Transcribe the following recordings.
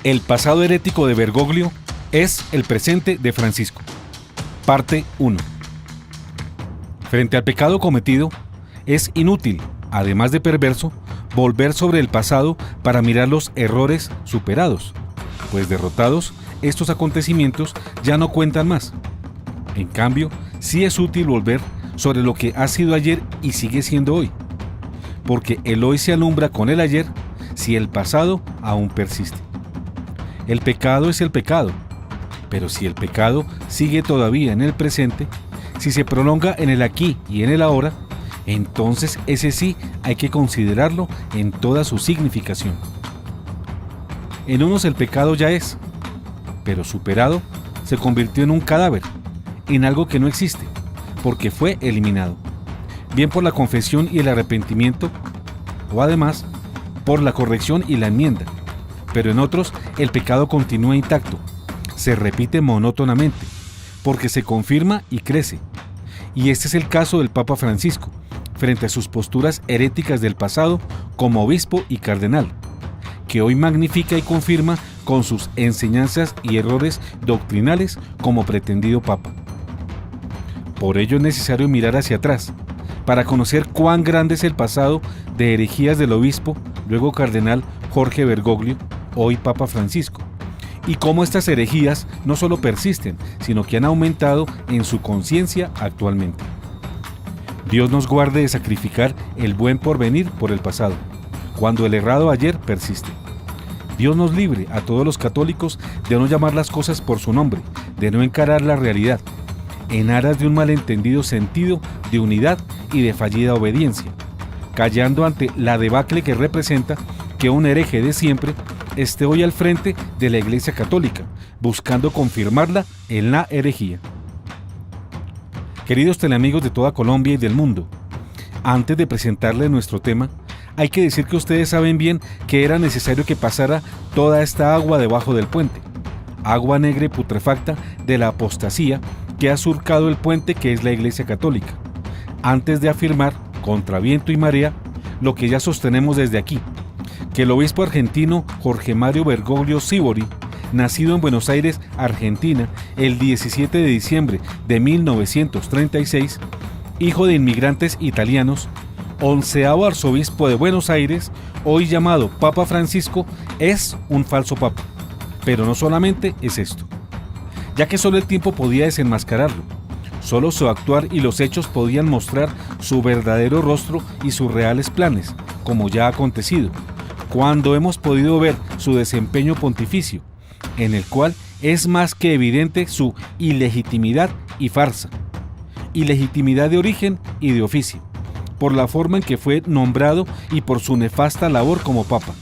El pasado herético de Bergoglio es el presente de Francisco. Parte 1. Frente al pecado cometido, es inútil, además de perverso, volver sobre el pasado para mirar los errores superados, pues derrotados, estos acontecimientos ya no cuentan más. En cambio, sí es útil volver sobre lo que ha sido ayer y sigue siendo hoy, porque el hoy se alumbra con el ayer si el pasado aún persiste. El pecado es el pecado, pero si el pecado sigue todavía en el presente, si se prolonga en el aquí y en el ahora, entonces ese sí hay que considerarlo en toda su significación. En unos el pecado ya es, pero superado se convirtió en un cadáver, en algo que no existe, porque fue eliminado, bien por la confesión y el arrepentimiento, o además por la corrección y la enmienda. Pero en otros el pecado continúa intacto, se repite monótonamente, porque se confirma y crece. Y este es el caso del Papa Francisco, frente a sus posturas heréticas del pasado como obispo y cardenal, que hoy magnifica y confirma con sus enseñanzas y errores doctrinales como pretendido Papa. Por ello es necesario mirar hacia atrás, para conocer cuán grande es el pasado de herejías del obispo, luego cardenal Jorge Bergoglio, hoy Papa Francisco, y cómo estas herejías no solo persisten, sino que han aumentado en su conciencia actualmente. Dios nos guarde de sacrificar el buen porvenir por el pasado, cuando el errado ayer persiste. Dios nos libre a todos los católicos de no llamar las cosas por su nombre, de no encarar la realidad, en aras de un malentendido sentido de unidad y de fallida obediencia, callando ante la debacle que representa que un hereje de siempre esté hoy al frente de la Iglesia Católica, buscando confirmarla en la herejía. Queridos teleamigos de toda Colombia y del mundo, antes de presentarles nuestro tema, hay que decir que ustedes saben bien que era necesario que pasara toda esta agua debajo del puente, agua negra y putrefacta de la apostasía que ha surcado el puente que es la Iglesia Católica, antes de afirmar, contra viento y marea, lo que ya sostenemos desde aquí, que el obispo argentino Jorge Mario Bergoglio Sívori, nacido en Buenos Aires, Argentina, el 17 de diciembre de 1936, hijo de inmigrantes italianos, 11º arzobispo de Buenos Aires, hoy llamado Papa Francisco, es un falso papa. Pero no solamente es esto, ya que solo el tiempo podía desenmascararlo. Solo su actuar y los hechos podían mostrar su verdadero rostro y sus reales planes, como ya ha acontecido, cuando hemos podido ver su desempeño pontificio, en el cual es más que evidente su ilegitimidad y farsa. Ilegitimidad de origen y de oficio, por la forma en que fue nombrado y por su nefasta labor como papa,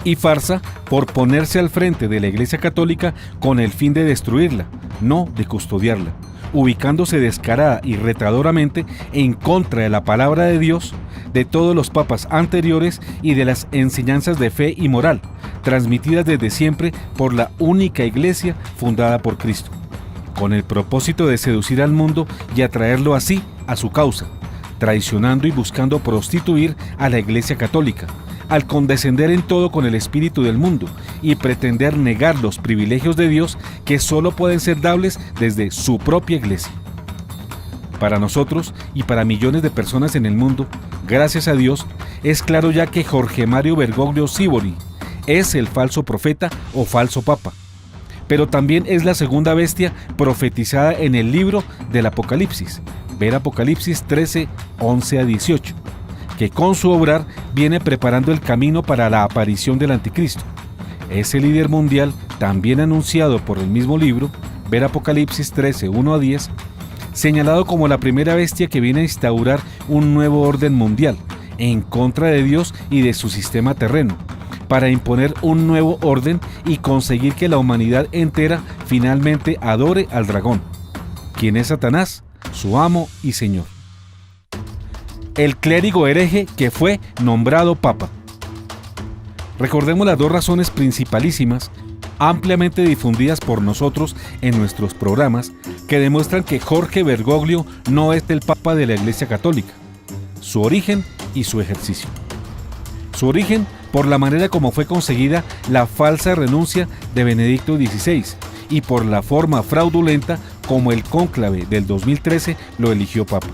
y farsa por ponerse al frente de la Iglesia Católica con el fin de destruirla, no de custodiarla, ubicándose descarada y retadoramente en contra de la palabra de Dios, de todos los papas anteriores y de las enseñanzas de fe y moral, transmitidas desde siempre por la única Iglesia fundada por Cristo, con el propósito de seducir al mundo y atraerlo así a su causa, traicionando y buscando prostituir a la Iglesia Católica, al condescender en todo con el espíritu del mundo y pretender negar los privilegios de Dios que solo pueden ser dables desde su propia Iglesia. Para nosotros y para millones de personas en el mundo, gracias a Dios, es claro ya que Jorge Mario Bergoglio Sívori es el falso profeta o falso papa, pero también es la segunda bestia profetizada en el libro del Apocalipsis, ver Apocalipsis 13, 11 a 18, que con su obrar viene preparando el camino para la aparición del anticristo. Ese líder mundial, también anunciado por el mismo libro, ver Apocalipsis 13, 1 a 10, señalado como la primera bestia que viene a instaurar un nuevo orden mundial, en contra de Dios y de su sistema terreno, para imponer un nuevo orden y conseguir que la humanidad entera finalmente adore al dragón, quien es Satanás, su amo y señor. El clérigo hereje que fue nombrado papa. Recordemos las dos razones principalísimas, ampliamente difundidas por nosotros en nuestros programas, que demuestran que Jorge Bergoglio no es el papa de la Iglesia Católica: su origen y su ejercicio. Su origen por la manera como fue conseguida la falsa renuncia de Benedicto XVI y por la forma fraudulenta como el cónclave del 2013 lo eligió papa.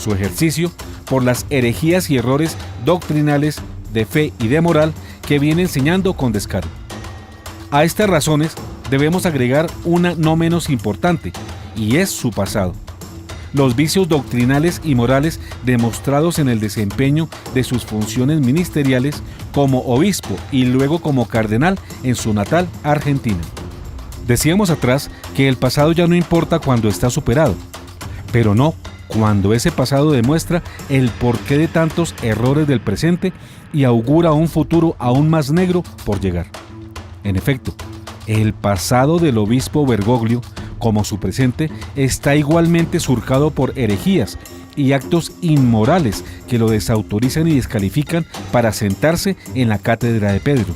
Su ejercicio por las herejías y errores doctrinales de fe y de moral que viene enseñando con descaro. A estas razones debemos agregar una no menos importante, y es su pasado. Los vicios doctrinales y morales demostrados en el desempeño de sus funciones ministeriales como obispo y luego como cardenal en su natal Argentina. Decíamos atrás que el pasado ya no importa cuando está superado, pero no cuando ese pasado demuestra el porqué de tantos errores del presente y augura un futuro aún más negro por llegar. En efecto, el pasado del obispo Bergoglio, como su presente, está igualmente surcado por herejías y actos inmorales que lo desautorizan y descalifican para sentarse en la cátedra de Pedro.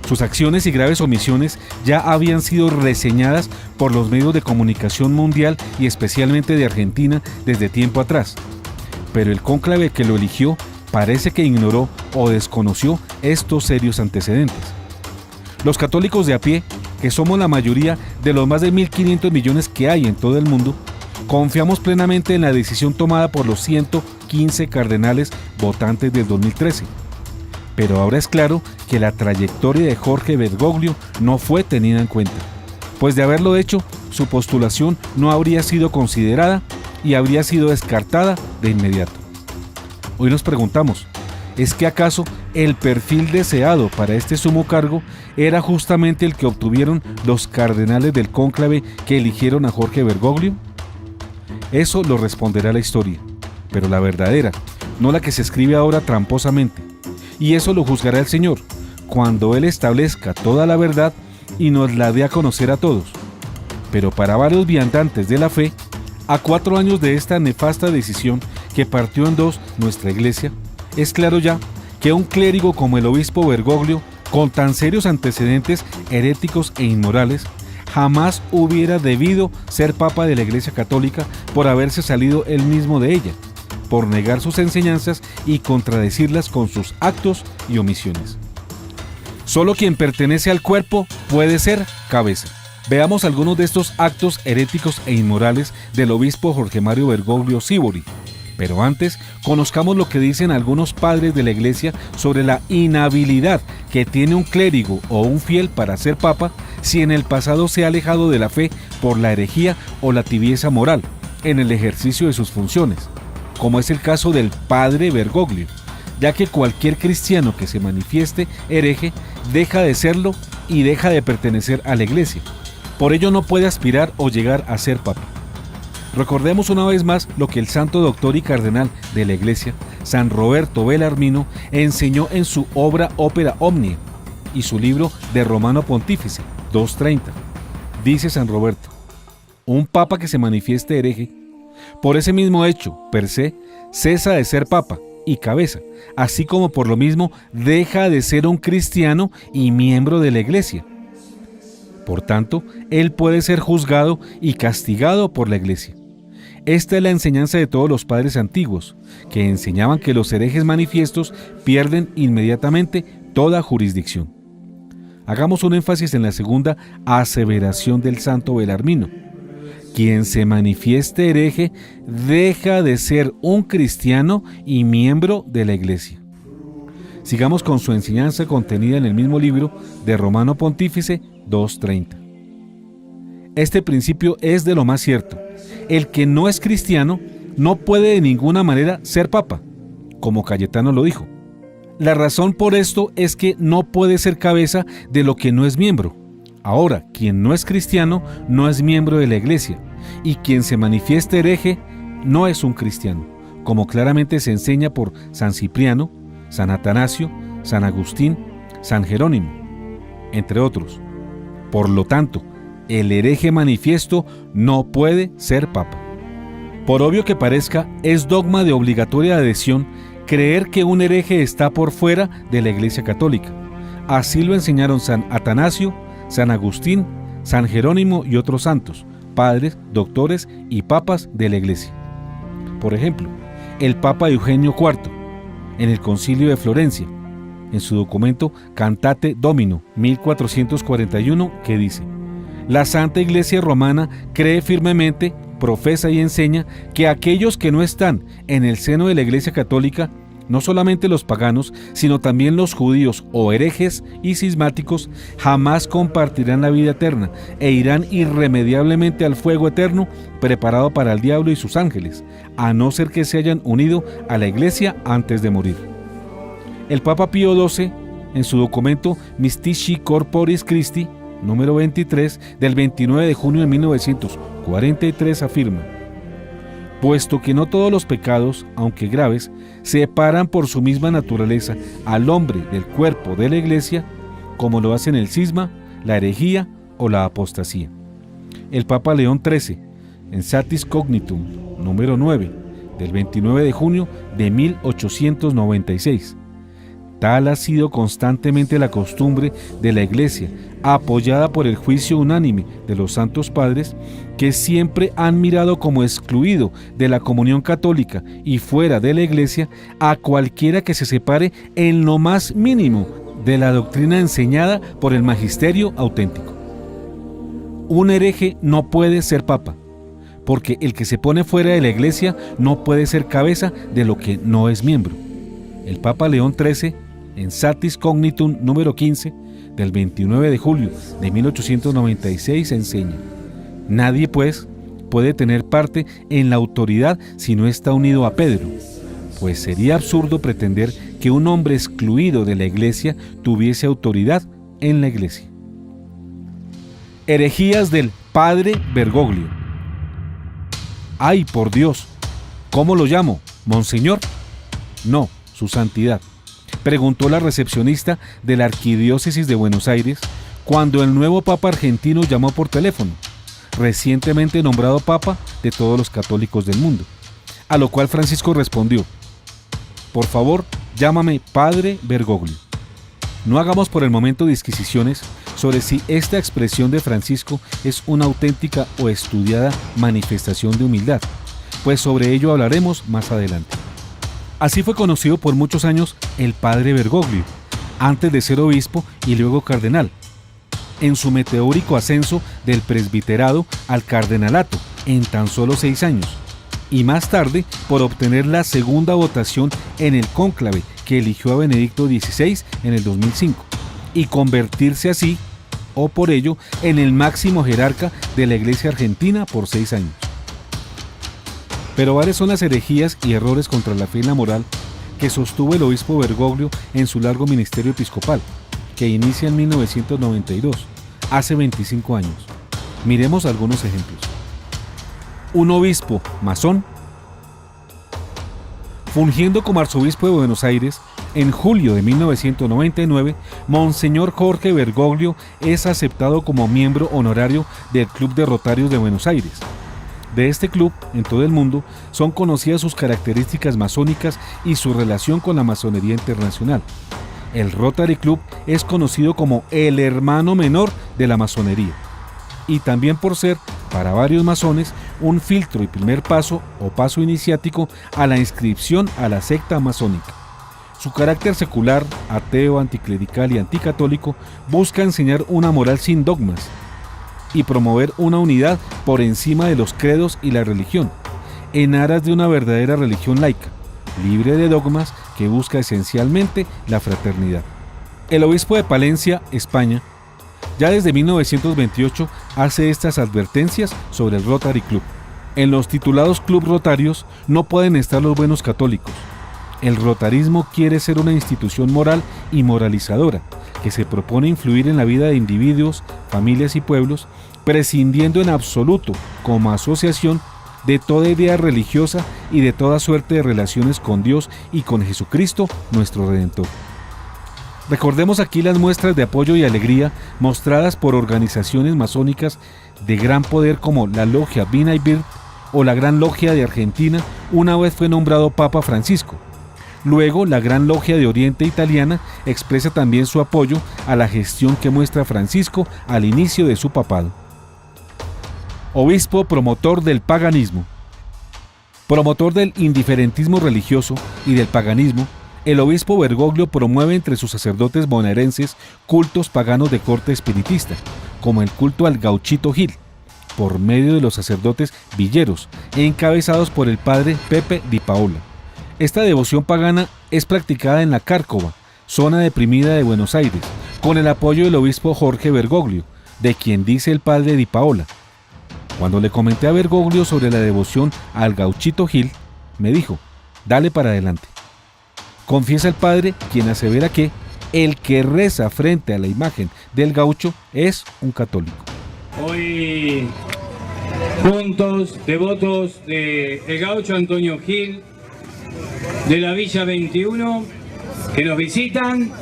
Sus acciones y graves omisiones ya habían sido reseñadas por los medios de comunicación mundial y especialmente de Argentina desde tiempo atrás. Pero el cónclave que lo eligió parece que ignoró o desconoció estos serios antecedentes. Los católicos de a pie, que somos la mayoría de los más de 1.500 millones que hay en todo el mundo, confiamos plenamente en la decisión tomada por los 115 cardenales votantes del 2013. Pero ahora es claro que la trayectoria de Jorge Bergoglio no fue tenida en cuenta, pues de haberlo hecho, su postulación no habría sido considerada y habría sido descartada de inmediato. Hoy nos preguntamos, ¿es que acaso el perfil deseado para este sumo cargo era justamente el que obtuvieron los cardenales del cónclave que eligieron a Jorge Bergoglio? Eso lo responderá la historia, pero la verdadera, no la que se escribe ahora tramposamente. Y eso lo juzgará el Señor, cuando Él establezca toda la verdad y nos la dé a conocer a todos. Pero para varios viandantes de la fe, a 4 años de esta nefasta decisión que partió en dos nuestra iglesia, es claro ya que un clérigo como el obispo Bergoglio, con tan serios antecedentes heréticos e inmorales, jamás hubiera debido ser papa de la Iglesia Católica por haberse salido él mismo de ella, por negar sus enseñanzas y contradecirlas con sus actos y omisiones. Solo quien pertenece al cuerpo puede ser cabeza. Veamos algunos de estos actos heréticos e inmorales del obispo Jorge Mario Bergoglio Sívori. Pero antes, conozcamos lo que dicen algunos padres de la Iglesia sobre la inhabilidad que tiene un clérigo o un fiel para ser papa si en el pasado se ha alejado de la fe por la herejía o la tibieza moral en el ejercicio de sus funciones, como es el caso del padre Bergoglio, ya que cualquier cristiano que se manifieste hereje deja de serlo y deja de pertenecer a la Iglesia. Por ello no puede aspirar o llegar a ser papa. Recordemos una vez más lo que el santo doctor y cardenal de la Iglesia, San Roberto Bellarmino, enseñó en su obra Opera Omnia y su libro De Romano Pontífice, 230. Dice San Roberto: un papa que se manifieste hereje, por ese mismo hecho, per se, cesa de ser papa y cabeza, así como por lo mismo deja de ser un cristiano y miembro de la Iglesia. Por tanto, él puede ser juzgado y castigado por la Iglesia. Esta es la enseñanza de todos los padres antiguos, que enseñaban que los herejes manifiestos pierden inmediatamente toda jurisdicción. Hagamos un énfasis en la segunda aseveración del santo Bellarmino. Quien se manifieste hereje deja de ser un cristiano y miembro de la Iglesia. Sigamos con su enseñanza contenida en el mismo libro de Romano Pontífice 230. Este principio es de lo más cierto. El que no es cristiano no puede de ninguna manera ser papa, como Cayetano lo dijo. La razón por esto es que no puede ser cabeza de lo que no es miembro. Ahora, quien no es cristiano no es miembro de la Iglesia, y quien se manifieste hereje no es un cristiano, como claramente se enseña por San Cipriano, San Atanasio, San Agustín, San Jerónimo, entre otros. Por lo tanto, el hereje manifiesto no puede ser papa. Por obvio que parezca, es dogma de obligatoria adhesión creer que un hereje está por fuera de la Iglesia Católica. Así lo enseñaron San Atanasio, San Agustín, San Jerónimo y otros santos, padres, doctores y papas de la Iglesia. Por ejemplo, el Papa Eugenio IV, en el Concilio de Florencia, en su documento Cantate Domino 1441, que dice: la Santa Iglesia Romana cree firmemente, profesa y enseña que aquellos que no están en el seno de la Iglesia Católica, no solamente los paganos, sino también los judíos o herejes y cismáticos, jamás compartirán la vida eterna e irán irremediablemente al fuego eterno preparado para el diablo y sus ángeles, a no ser que se hayan unido a la Iglesia antes de morir. El Papa Pío XII, en su documento Mystici Corporis Christi, número 23, del 29 de junio de 1943, afirma: puesto que no todos los pecados, aunque graves, separan por su misma naturaleza al hombre del cuerpo de la Iglesia, como lo hacen el cisma, la herejía o la apostasía. El Papa León XIII, en Satis Cognitum, número 9, del 29 de junio de 1896. Tal ha sido constantemente la costumbre de la Iglesia, apoyada por el juicio unánime de los santos padres, que siempre han mirado como excluido de la comunión católica y fuera de la Iglesia a cualquiera que se separe en lo más mínimo de la doctrina enseñada por el magisterio auténtico. Un hereje no puede ser papa, porque el que se pone fuera de la Iglesia no puede ser cabeza de lo que no es miembro. El Papa León XIII, en Satis Cognitum número 15, del 29 de julio de 1896, enseña: nadie, pues, puede tener parte en la autoridad si no está unido a Pedro, pues sería absurdo pretender que un hombre excluido de la Iglesia tuviese autoridad en la Iglesia. Herejías del Padre Bergoglio. ¡Ay, por Dios! ¿Cómo lo llamo? ¿Monseñor? No, su santidad, preguntó la recepcionista de la Arquidiócesis de Buenos Aires cuando el nuevo Papa argentino llamó por teléfono, recientemente nombrado Papa de todos los católicos del mundo, a lo cual Francisco respondió: por favor, llámame Padre Bergoglio. No hagamos por el momento disquisiciones sobre si esta expresión de Francisco es una auténtica o estudiada manifestación de humildad, pues sobre ello hablaremos más adelante. Así fue conocido por muchos años el Padre Bergoglio, antes de ser obispo y luego cardenal, en su meteórico ascenso del presbiterado al cardenalato en tan solo 6 años, y más tarde por obtener la segunda votación en el cónclave que eligió a Benedicto XVI en el 2005, y convertirse así, o por ello, en el máximo jerarca de la Iglesia argentina por 6 años. Pero varias son las herejías y errores contra la fe y la moral que sostuvo el obispo Bergoglio en su largo ministerio episcopal, que inicia en 1992, hace 25 años. Miremos algunos ejemplos. Un obispo masón. Fungiendo como arzobispo de Buenos Aires, en julio de 1999, Monseñor Jorge Bergoglio es aceptado como miembro honorario del Club de Rotarios de Buenos Aires. De este club, en todo el mundo, son conocidas sus características masónicas y su relación con la masonería internacional. El Rotary Club es conocido como el hermano menor de la masonería, y también por ser, para varios masones, un filtro y primer paso o paso iniciático a la inscripción a la secta masónica. Su carácter secular, ateo, anticlerical y anticatólico busca enseñar una moral sin dogmas y promover una unidad por encima de los credos y la religión, en aras de una verdadera religión laica, libre de dogmas, que busca esencialmente la fraternidad. El obispo de Palencia, España, ya desde 1928 hace estas advertencias sobre el Rotary Club. En los titulados Club Rotarios no pueden estar los buenos católicos. El rotarismo quiere ser una institución moral y moralizadora, que se propone influir en la vida de individuos, familias y pueblos, prescindiendo en absoluto, como asociación, de toda idea religiosa y de toda suerte de relaciones con Dios y con Jesucristo, nuestro Redentor. Recordemos aquí las muestras de apoyo y alegría mostradas por organizaciones masónicas de gran poder como la Logia Vina y Bird o la Gran Logia de Argentina, una vez fue nombrado Papa Francisco. Luego, la Gran Logia de Oriente Italiana expresa también su apoyo a la gestión que muestra Francisco al inicio de su papado. Obispo promotor del paganismo. Promotor del indiferentismo religioso y del paganismo, el obispo Bergoglio promueve entre sus sacerdotes bonaerenses cultos paganos de corte espiritista, como el culto al Gauchito Gil, por medio de los sacerdotes villeros, encabezados por el padre Pepe Di Paola. Esta devoción pagana es practicada en la Cárcova, zona deprimida de Buenos Aires, con el apoyo del obispo Jorge Bergoglio, de quien dice el padre Di Paola: cuando le comenté a Bergoglio sobre la devoción al Gauchito Gil, me dijo: dale para adelante. Confiesa el padre, quien asevera que el que reza frente a la imagen del gaucho es un católico. Hoy, juntos, devotos del gaucho Antonio Gil, de la Villa 21, que nos visitan,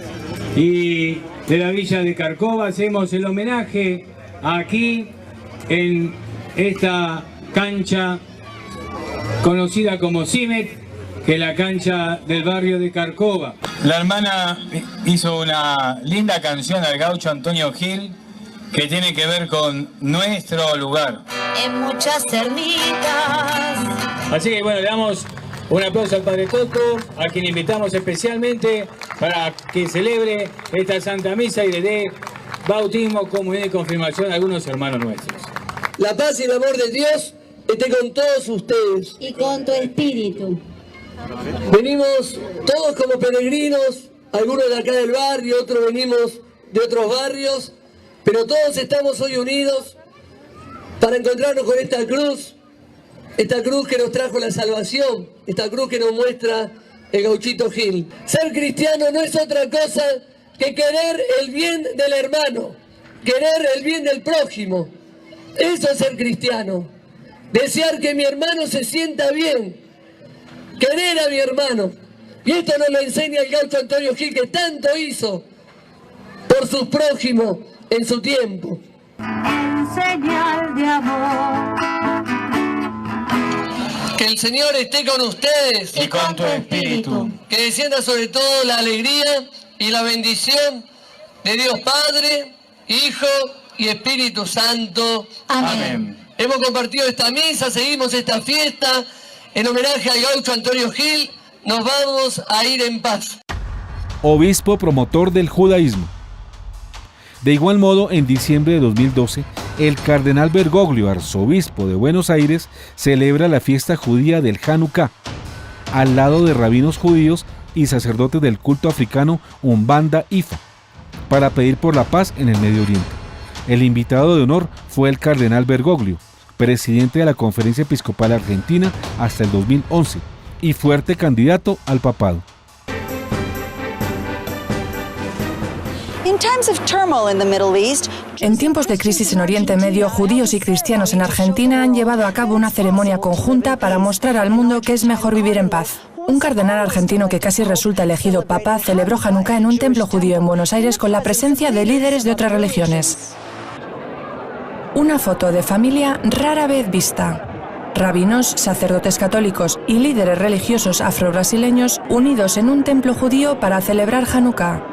y de la Villa de Cárcova, hacemos el homenaje aquí en esta cancha conocida como Cimet, que es la cancha del barrio de Cárcova. La hermana hizo una linda canción al gaucho Antonio Gil que tiene que ver con nuestro lugar. En muchas ermitas. Así que bueno, le damos un aplauso al Padre Toto, a quien invitamos especialmente para que celebre esta Santa Misa y le dé bautismo, comunión y confirmación a algunos hermanos nuestros. La paz y el amor de Dios esté con todos ustedes. Y con tu espíritu. Venimos todos como peregrinos, algunos de acá del barrio, otros venimos de otros barrios, pero todos estamos hoy unidos para encontrarnos con esta cruz que nos trajo la salvación, esta cruz que nos muestra el Gauchito Gil. Ser cristiano no es otra cosa que querer el bien del hermano, querer el bien del prójimo. Eso es ser cristiano. Desear que mi hermano se sienta bien, querer a mi hermano. Y esto nos lo enseña el gaucho Antonio Gil, que tanto hizo por sus prójimos en su tiempo. En señal de amor. Que el Señor esté con ustedes Y con tu espíritu. que descienda sobre todo la alegría y la bendición de Dios Padre, Hijo y Espíritu Santo. Amén. Hemos compartido esta misa, seguimos esta fiesta en homenaje al gaucho Antonio Gil. Nos vamos a ir en paz. Obispo promotor del judaísmo. De igual modo, en diciembre de 2012, el cardenal Bergoglio, arzobispo de Buenos Aires, celebra la fiesta judía del Hanukkah, al lado de rabinos judíos y sacerdotes del culto africano Umbanda Ifa, para pedir por la paz en el Medio Oriente. El invitado de honor fue el cardenal Bergoglio, presidente de la Conferencia Episcopal Argentina hasta el 2011 y fuerte candidato al papado. En tiempos de crisis en Oriente Medio, judíos y cristianos en Argentina han llevado a cabo una ceremonia conjunta para mostrar al mundo que es mejor vivir en paz. Un cardenal argentino que casi resulta elegido papa celebró Hanukkah en un templo judío en Buenos Aires con la presencia de líderes de otras religiones. Una foto de familia rara vez vista. Rabinos, sacerdotes católicos y líderes religiosos afro-brasileños unidos en un templo judío para celebrar Hanukkah.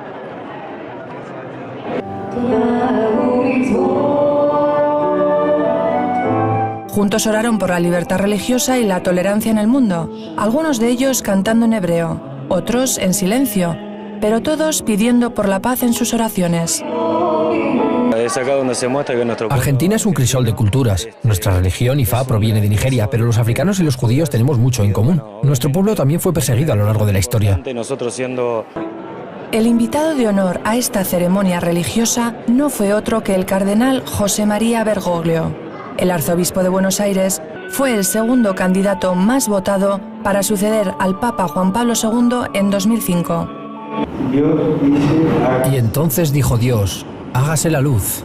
Juntos oraron por la libertad religiosa y la tolerancia en el mundo, algunos de ellos cantando en hebreo, otros en silencio, pero todos pidiendo por la paz en sus oraciones. Argentina es un crisol de culturas. Nuestra religión, Ifá, proviene de Nigeria, pero los africanos y los judíos tenemos mucho en común. Nuestro pueblo también fue perseguido a lo largo de la historia. El invitado de honor a esta ceremonia religiosa no fue otro que el cardenal José María Bergoglio. El arzobispo de Buenos Aires fue el segundo candidato más votado para suceder al Papa Juan Pablo II en 2005. Y entonces dijo Dios: hágase la luz.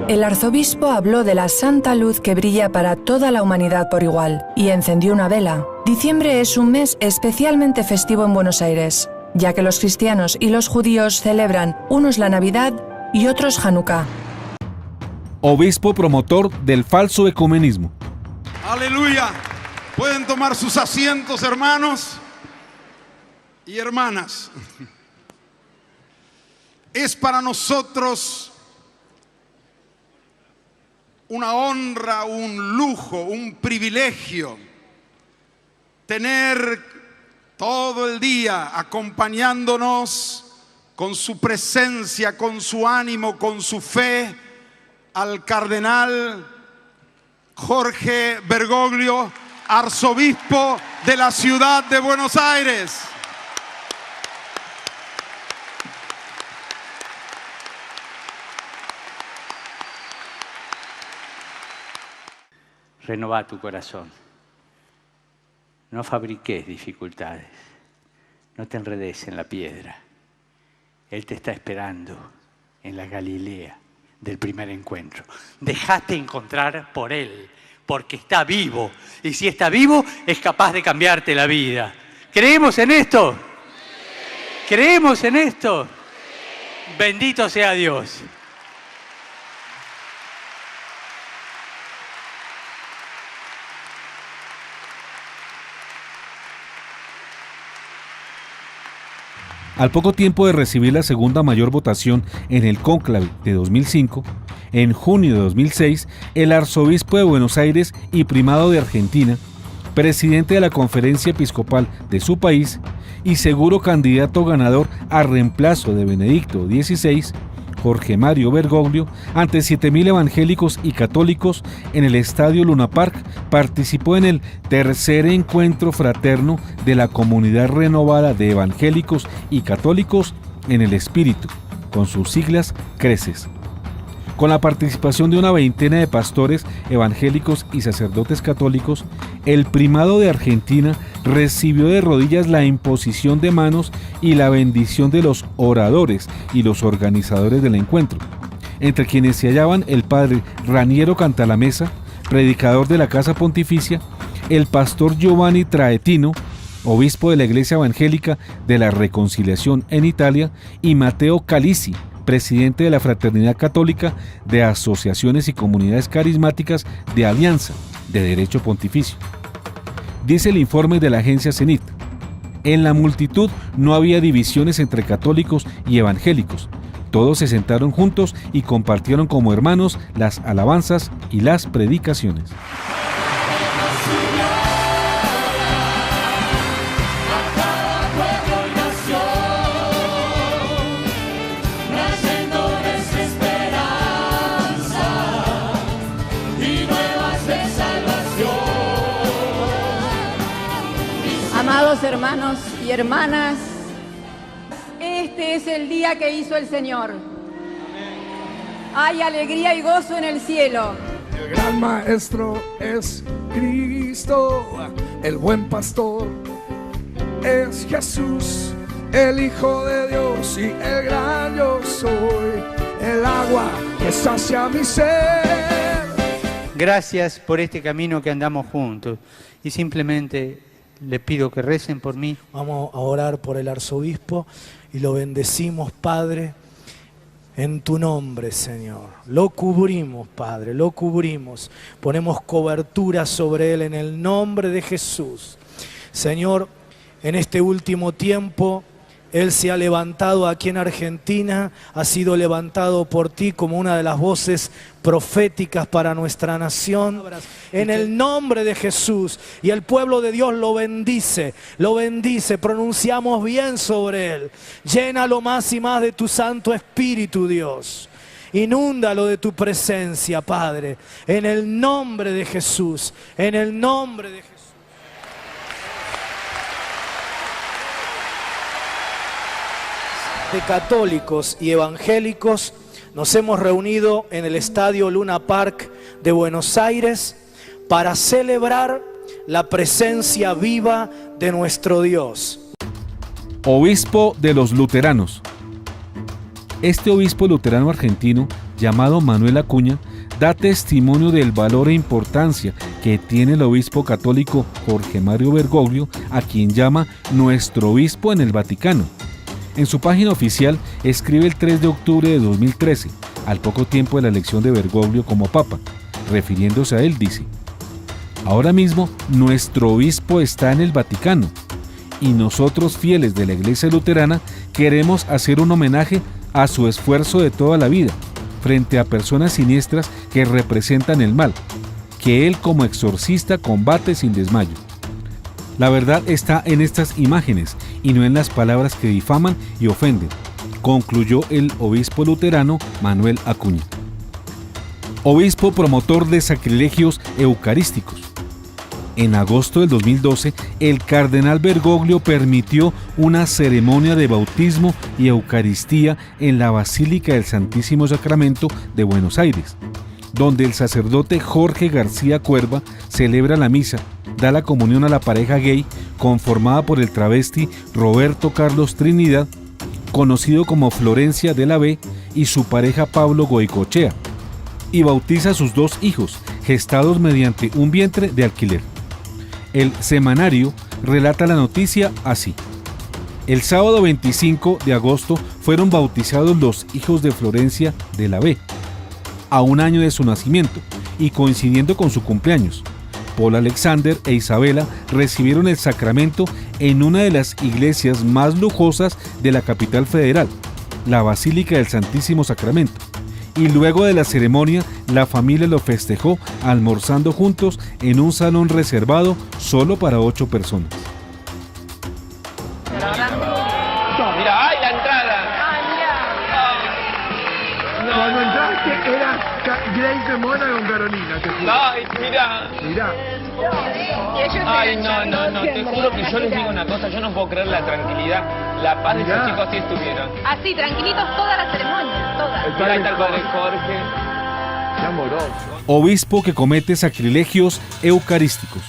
El arzobispo habló de la santa luz que brilla para toda la humanidad por igual y encendió una vela. Diciembre es un mes especialmente festivo en Buenos Aires, ya que los cristianos y los judíos celebran unos la Navidad y otros Hanukkah. Obispo promotor del falso ecumenismo. Aleluya. Pueden tomar sus asientos, hermanos y hermanas. Es para nosotros una honra, un lujo, un privilegio tener todo el día acompañándonos con su presencia, con su ánimo, con su fe, al cardenal Jorge Bergoglio, arzobispo de la ciudad de Buenos Aires. Renová tu corazón. No fabriques dificultades. No te enredes en la piedra. Él te está esperando en la Galilea del primer encuentro. Dejate encontrar por Él, porque está vivo. Y si está vivo, es capaz de cambiarte la vida. ¿Creemos en esto? ¿Creemos en esto? Bendito sea Dios. Al poco tiempo de recibir la segunda mayor votación en el cónclave de 2005, en junio de 2006, el arzobispo de Buenos Aires y primado de Argentina, presidente de la conferencia episcopal de su país y seguro candidato ganador a reemplazo de Benedicto XVI, Jorge Mario Bergoglio, ante 7.000 evangélicos y católicos en el Estadio Luna Park, participó en el tercer encuentro fraterno de la comunidad renovada de evangélicos y católicos en el Espíritu, con sus siglas CRECES. Con la participación de una veintena de pastores evangélicos y sacerdotes católicos, el primado de Argentina recibió de rodillas la imposición de manos y la bendición de los oradores y los organizadores del encuentro, entre quienes se hallaban el padre Raniero Cantalamessa, predicador de la Casa Pontificia, el pastor Giovanni Traetino, obispo de la Iglesia Evangélica de la Reconciliación en Italia, y Matteo Calisi, presidente de la Fraternidad Católica de Asociaciones y Comunidades Carismáticas de Alianza de Derecho Pontificio. Dice el informe de la agencia CENIT: en la multitud no había divisiones entre católicos y evangélicos. Todos se sentaron juntos y compartieron como hermanos las alabanzas y las predicaciones. Amados hermanos y hermanas, este es el día que hizo el Señor. Hay alegría y gozo en el cielo. El gran maestro es Cristo, el buen pastor es Jesús, el Hijo de Dios y el gran yo soy, el agua que sacia mi sed. Gracias por este camino que andamos juntos y simplemente le pido que recen por mí. Vamos a orar por el arzobispo y lo bendecimos, Padre, en tu nombre, Señor. Lo cubrimos, Padre, lo cubrimos. Ponemos cobertura sobre él en el nombre de Jesús. Señor, en este último tiempo, él se ha levantado aquí en Argentina, ha sido levantado por ti como una de las voces proféticas para nuestra nación, en el nombre de Jesús. Y el pueblo de Dios lo bendice, pronunciamos bien sobre él. Llénalo más y más de tu Santo Espíritu, Dios. Inúndalo de tu presencia, Padre, en el nombre de Jesús, en el nombre de Jesús. De católicos y evangélicos nos hemos reunido en el Estadio Luna Park de Buenos Aires para celebrar la presencia viva de nuestro Dios. Obispo de los luteranos. Este obispo luterano argentino, llamado Manuel Acuña, da testimonio del valor e importancia que tiene el obispo católico Jorge Mario Bergoglio, a quien llama nuestro obispo en el Vaticano. En su página oficial escribe el 3 de octubre de 2013, al poco tiempo de la elección de Bergoglio como papa. Refiriéndose a él, dice: ahora mismo nuestro obispo está en el Vaticano y nosotros, fieles de la Iglesia Luterana, queremos hacer un homenaje a su esfuerzo de toda la vida frente a personas siniestras que representan el mal, que él como exorcista combate sin desmayo. La verdad está en estas imágenes y no en las palabras que difaman y ofenden, concluyó el obispo luterano Manuel Acuña. Obispo promotor de sacrilegios eucarísticos. En agosto del 2012, el cardenal Bergoglio permitió una ceremonia de bautismo y Eucaristía en la Basílica del Santísimo Sacramento de Buenos Aires, donde el sacerdote Jorge García Cuerva celebra la misa, da la comunión a la pareja gay conformada por el travesti Roberto Carlos Trinidad, conocido como Florencia de la B, y su pareja Pablo Goicochea, y bautiza a sus 2 hijos, gestados mediante un vientre de alquiler. El semanario relata la noticia así: el sábado 25 de agosto fueron bautizados los hijos de Florencia de la B, a un año de su nacimiento y coincidiendo con su cumpleaños. Paul Alexander e Isabela recibieron el sacramento en una de las iglesias más lujosas de la capital federal, la Basílica del Santísimo Sacramento, y luego de la ceremonia la familia lo festejó almorzando juntos en un salón reservado solo para 8 personas. Mira, ¡ay, la entrada! Cuando entraste era Grace Mona con Carolina, te juro. Ay, mira. Mirá. Ay, no, te juro que yo les digo una cosa, yo no puedo creer la tranquilidad, la paz de esos chicos que estuvieron. Así, tranquilitos toda la ceremonia, toda. Mira, ahí está el padre Jorge. Qué amoroso. Obispo que comete sacrilegios eucarísticos.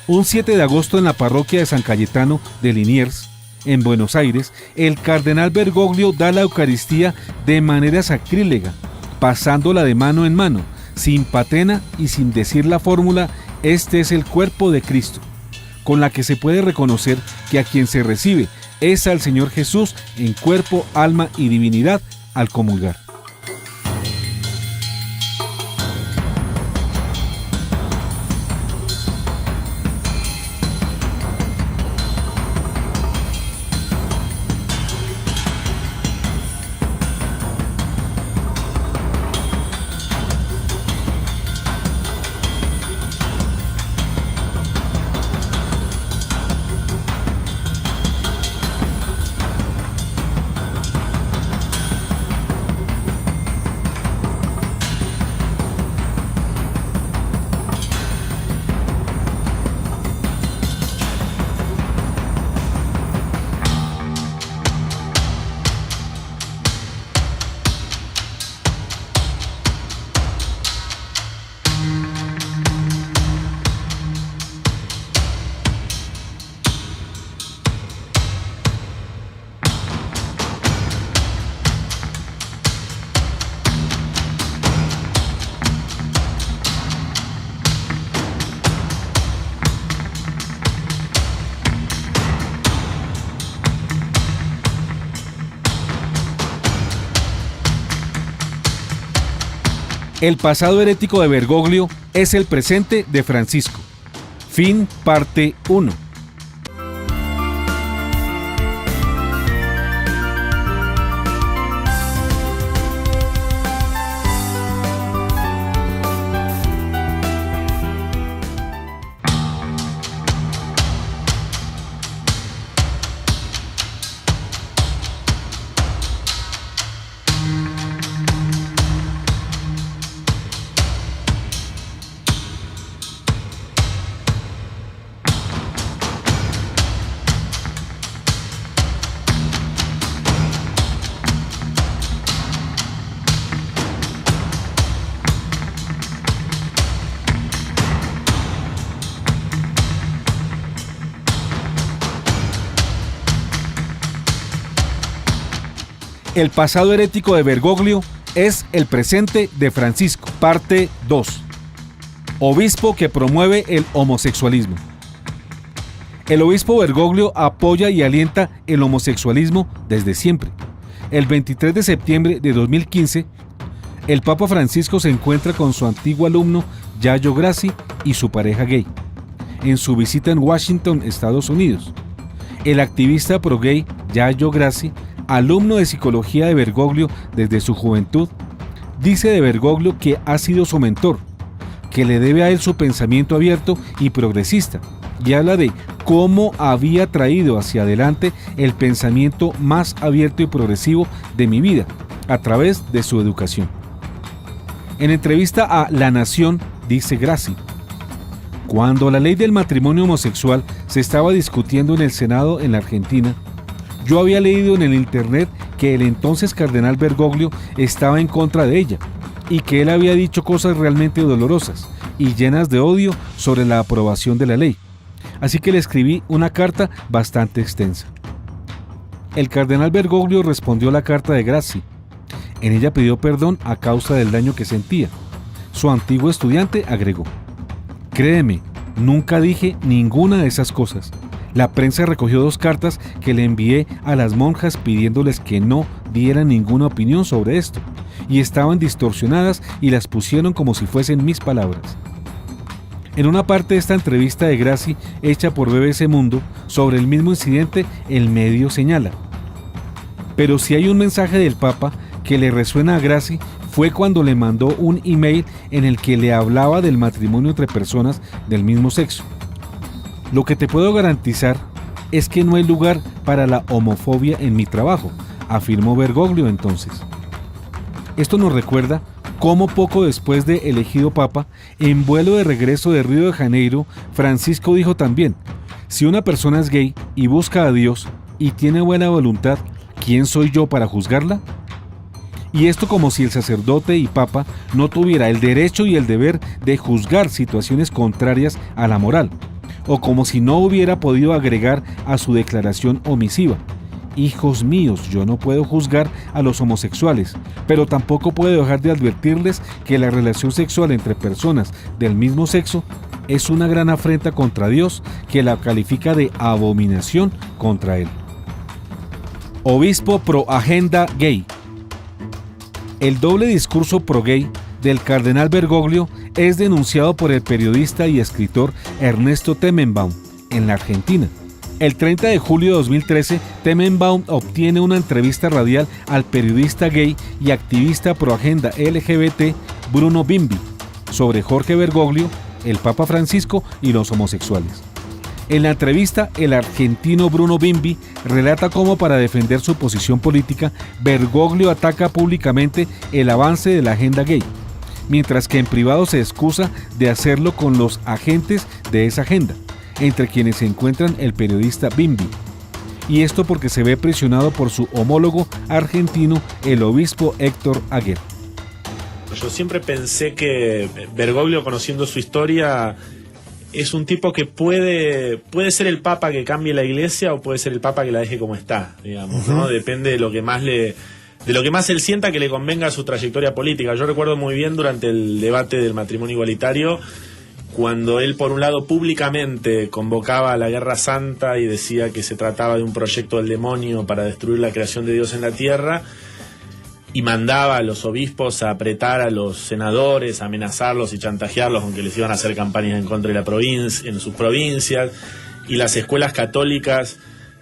Un 7 de agosto en la parroquia de San Cayetano de Liniers, en Buenos Aires, el cardenal Bergoglio da la Eucaristía de manera sacrílega, pasándola de mano en mano, sin patena y sin decir la fórmula "este es el cuerpo de Cristo", con la que se puede reconocer que a quien se recibe es al Señor Jesús en cuerpo, alma y divinidad al comulgar. El pasado herético de Bergoglio es el presente de Francisco. Fin parte 1. El pasado herético de Bergoglio es el presente de Francisco, parte 2. Obispo que promueve el homosexualismo. El obispo Bergoglio apoya y alienta el homosexualismo desde siempre. El 23 de septiembre de 2015, el Papa Francisco se encuentra con su antiguo alumno Yayo Grassi y su pareja gay, en su visita en Washington, Estados Unidos. El activista pro-gay Yayo Grassi, alumno de psicología de Bergoglio desde su juventud, dice de Bergoglio que ha sido su mentor, que le debe a él su pensamiento abierto y progresista, y habla de cómo había traído hacia adelante el pensamiento más abierto y progresivo de mi vida a través de su educación. En entrevista a La Nación, dice Grassi: cuando la ley del matrimonio homosexual se estaba discutiendo en el Senado en la Argentina, yo había leído en el internet que el entonces cardenal Bergoglio estaba en contra de ella y que él había dicho cosas realmente dolorosas y llenas de odio sobre la aprobación de la ley. Así que le escribí una carta bastante extensa. El cardenal Bergoglio respondió a la carta de Grassi. En ella pidió perdón a causa del daño que sentía. Su antiguo estudiante agregó: créeme, nunca dije ninguna de esas cosas. La prensa recogió 2 cartas que le envié a las monjas pidiéndoles que no dieran ninguna opinión sobre esto, y estaban distorsionadas y las pusieron como si fuesen mis palabras. En una parte de esta entrevista de Grassi, hecha por BBC Mundo, sobre el mismo incidente, el medio señala: pero si hay un mensaje del Papa que le resuena a Grassi, fue cuando le mandó un email en el que le hablaba del matrimonio entre personas del mismo sexo. Lo que te puedo garantizar es que no hay lugar para la homofobia en mi trabajo, afirmó Bergoglio entonces. Esto nos recuerda cómo poco después de elegido Papa, en vuelo de regreso de Río de Janeiro, Francisco dijo también: si una persona es gay y busca a Dios y tiene buena voluntad, ¿quién soy yo para juzgarla? Y esto como si el sacerdote y papa no tuviera el derecho y el deber de juzgar situaciones contrarias a la moral, o como si no hubiera podido agregar a su declaración omisiva: hijos míos, yo no puedo juzgar a los homosexuales, pero tampoco puedo dejar de advertirles que la relación sexual entre personas del mismo sexo es una gran afrenta contra Dios, que la califica de abominación contra él. Obispo pro agenda gay. El doble discurso pro-gay del cardenal Bergoglio es denunciado por el periodista y escritor Ernesto Temenbaum en la Argentina. El 30 de julio de 2013, Temenbaum obtiene una entrevista radial al periodista gay y activista pro-agenda LGBT Bruno Bimbi sobre Jorge Bergoglio, el Papa Francisco y los homosexuales. En la entrevista, el argentino Bruno Bimbi relata cómo, para defender su posición política, Bergoglio ataca públicamente el avance de la agenda gay, mientras que en privado se excusa de hacerlo con los agentes de esa agenda, entre quienes se encuentran el periodista Bimbi. Y esto porque se ve presionado por su homólogo argentino, el obispo Héctor Aguer. Yo siempre pensé que Bergoglio, conociendo su historia, es un tipo que puede ser el papa que cambie la iglesia o puede ser el papa que la deje como está, digamos, ¿no? Depende de lo que más él sienta que le convenga a su trayectoria política. Yo recuerdo muy bien durante el debate del matrimonio igualitario, cuando él, por un lado, públicamente convocaba a la Guerra Santa y decía que se trataba de un proyecto del demonio para destruir la creación de Dios en la tierra, y mandaba a los obispos a apretar a los senadores, a amenazarlos y chantajearlos con que les iban a hacer campañas en contra de la provincia, en sus provincias, y las escuelas católicas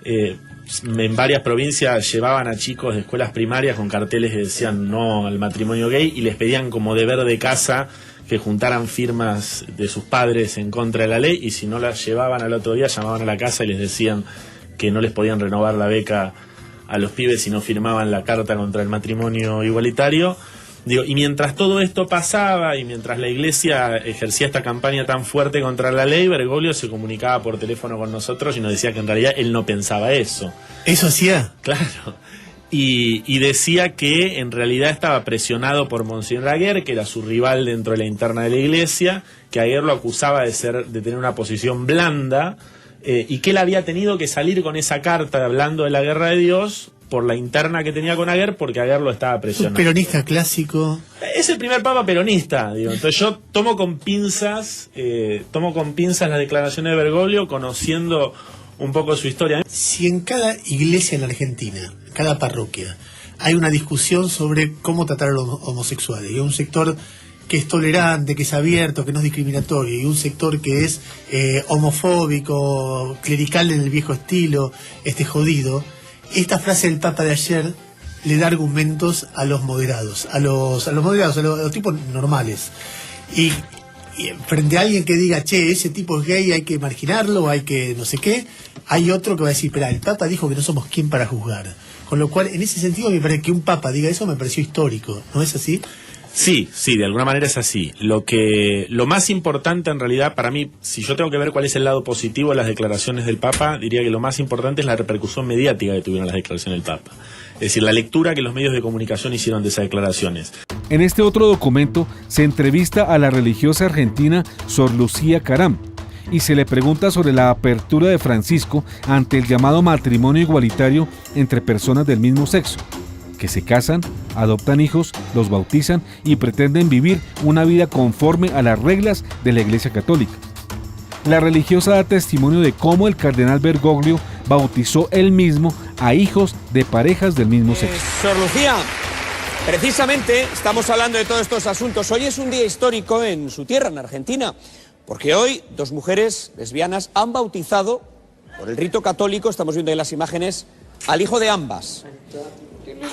en varias provincias llevaban a chicos de escuelas primarias con carteles que decían no al matrimonio gay y les pedían como deber de casa que juntaran firmas de sus padres en contra de la ley, y si no las llevaban al otro día llamaban a la casa y les decían que no les podían renovar la beca a los pibes si no firmaban la carta contra el matrimonio igualitario. Y mientras todo esto pasaba y mientras la iglesia ejercía esta campaña tan fuerte contra la ley, Bergoglio se comunicaba por teléfono con nosotros y nos decía que en realidad él no pensaba eso. ¿Eso hacía? Claro. Y decía que en realidad estaba presionado por Monseñor Aguer, que era su rival dentro de la interna de la iglesia, que Aguer lo acusaba de tener una posición blanda, y que él había tenido que salir con esa carta hablando de la guerra de Dios por la interna que tenía con Aguer, porque Aguer lo estaba presionando. Un peronista clásico. Es el primer papa peronista, digo. Entonces yo tomo con pinzas las declaraciones de Bergoglio, conociendo un poco su historia. Si en cada iglesia en la Argentina, cada parroquia, hay una discusión sobre cómo tratar a los homosexuales, y un sector que es tolerante, que es abierto, que no es discriminatorio, y un sector que es homofóbico, clerical en el viejo estilo, jodido, esta frase del Papa de ayer le da argumentos a los moderados, a los tipos normales. Y y frente a alguien que diga, che, ese tipo es gay, hay que marginarlo, hay que no sé qué, hay otro que va a decir, espera, el Papa dijo que no somos quien para juzgar. Con lo cual, en ese sentido, me parece que un Papa diga eso me pareció histórico, ¿no es así? Sí, de alguna manera es así. Lo más importante en realidad para mí, si yo tengo que ver cuál es el lado positivo de las declaraciones del Papa, diría que lo más importante es la repercusión mediática que tuvieron las declaraciones del Papa. Es decir, la lectura que los medios de comunicación hicieron de esas declaraciones. En este otro documento se entrevista a la religiosa argentina Sor Lucía Caram y se le pregunta sobre la apertura de Francisco ante el llamado matrimonio igualitario entre personas del mismo sexo, que se casan, adoptan hijos, los bautizan y pretenden vivir una vida conforme a las reglas de la Iglesia Católica. La religiosa da testimonio de cómo el cardenal Bergoglio bautizó él mismo a hijos de parejas del mismo sexo. Sor Lucía, precisamente estamos hablando de todos estos asuntos. Hoy es un día histórico en su tierra, en Argentina, porque hoy 2 mujeres lesbianas han bautizado, por el rito católico, estamos viendo ahí las imágenes, al hijo de ambas.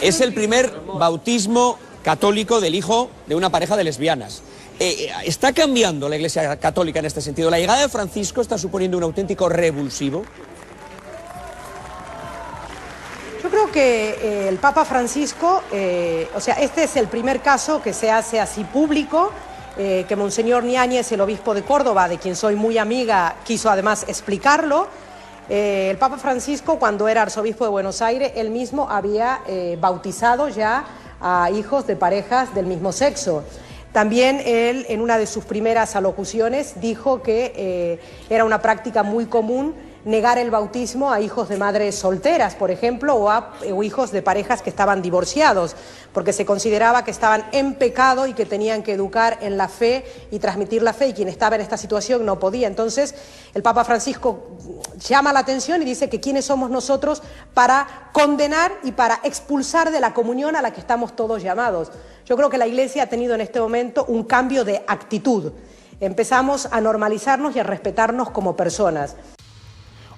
Es el primer bautismo católico del hijo de una pareja de lesbianas. ¿Está cambiando la Iglesia Católica en este sentido? ¿La llegada de Francisco está suponiendo un auténtico revulsivo? Yo creo que el Papa Francisco, este es el primer caso que se hace así público, que Monseñor Niáñez, el obispo de Córdoba, de quien soy muy amiga, quiso además explicarlo. El Papa Francisco, cuando era arzobispo de Buenos Aires, él mismo había bautizado ya a hijos de parejas del mismo sexo. También él, en una de sus primeras alocuciones, dijo que era una práctica muy común negar el bautismo a hijos de madres solteras, por ejemplo, o hijos de parejas que estaban divorciados, porque se consideraba que estaban en pecado y que tenían que educar en la fe y transmitir la fe, y quien estaba en esta situación no podía. Entonces, el Papa Francisco llama la atención y dice que quiénes somos nosotros para condenar y para expulsar de la comunión a la que estamos todos llamados. Yo creo que la Iglesia ha tenido en este momento un cambio de actitud. Empezamos a normalizarnos y a respetarnos como personas.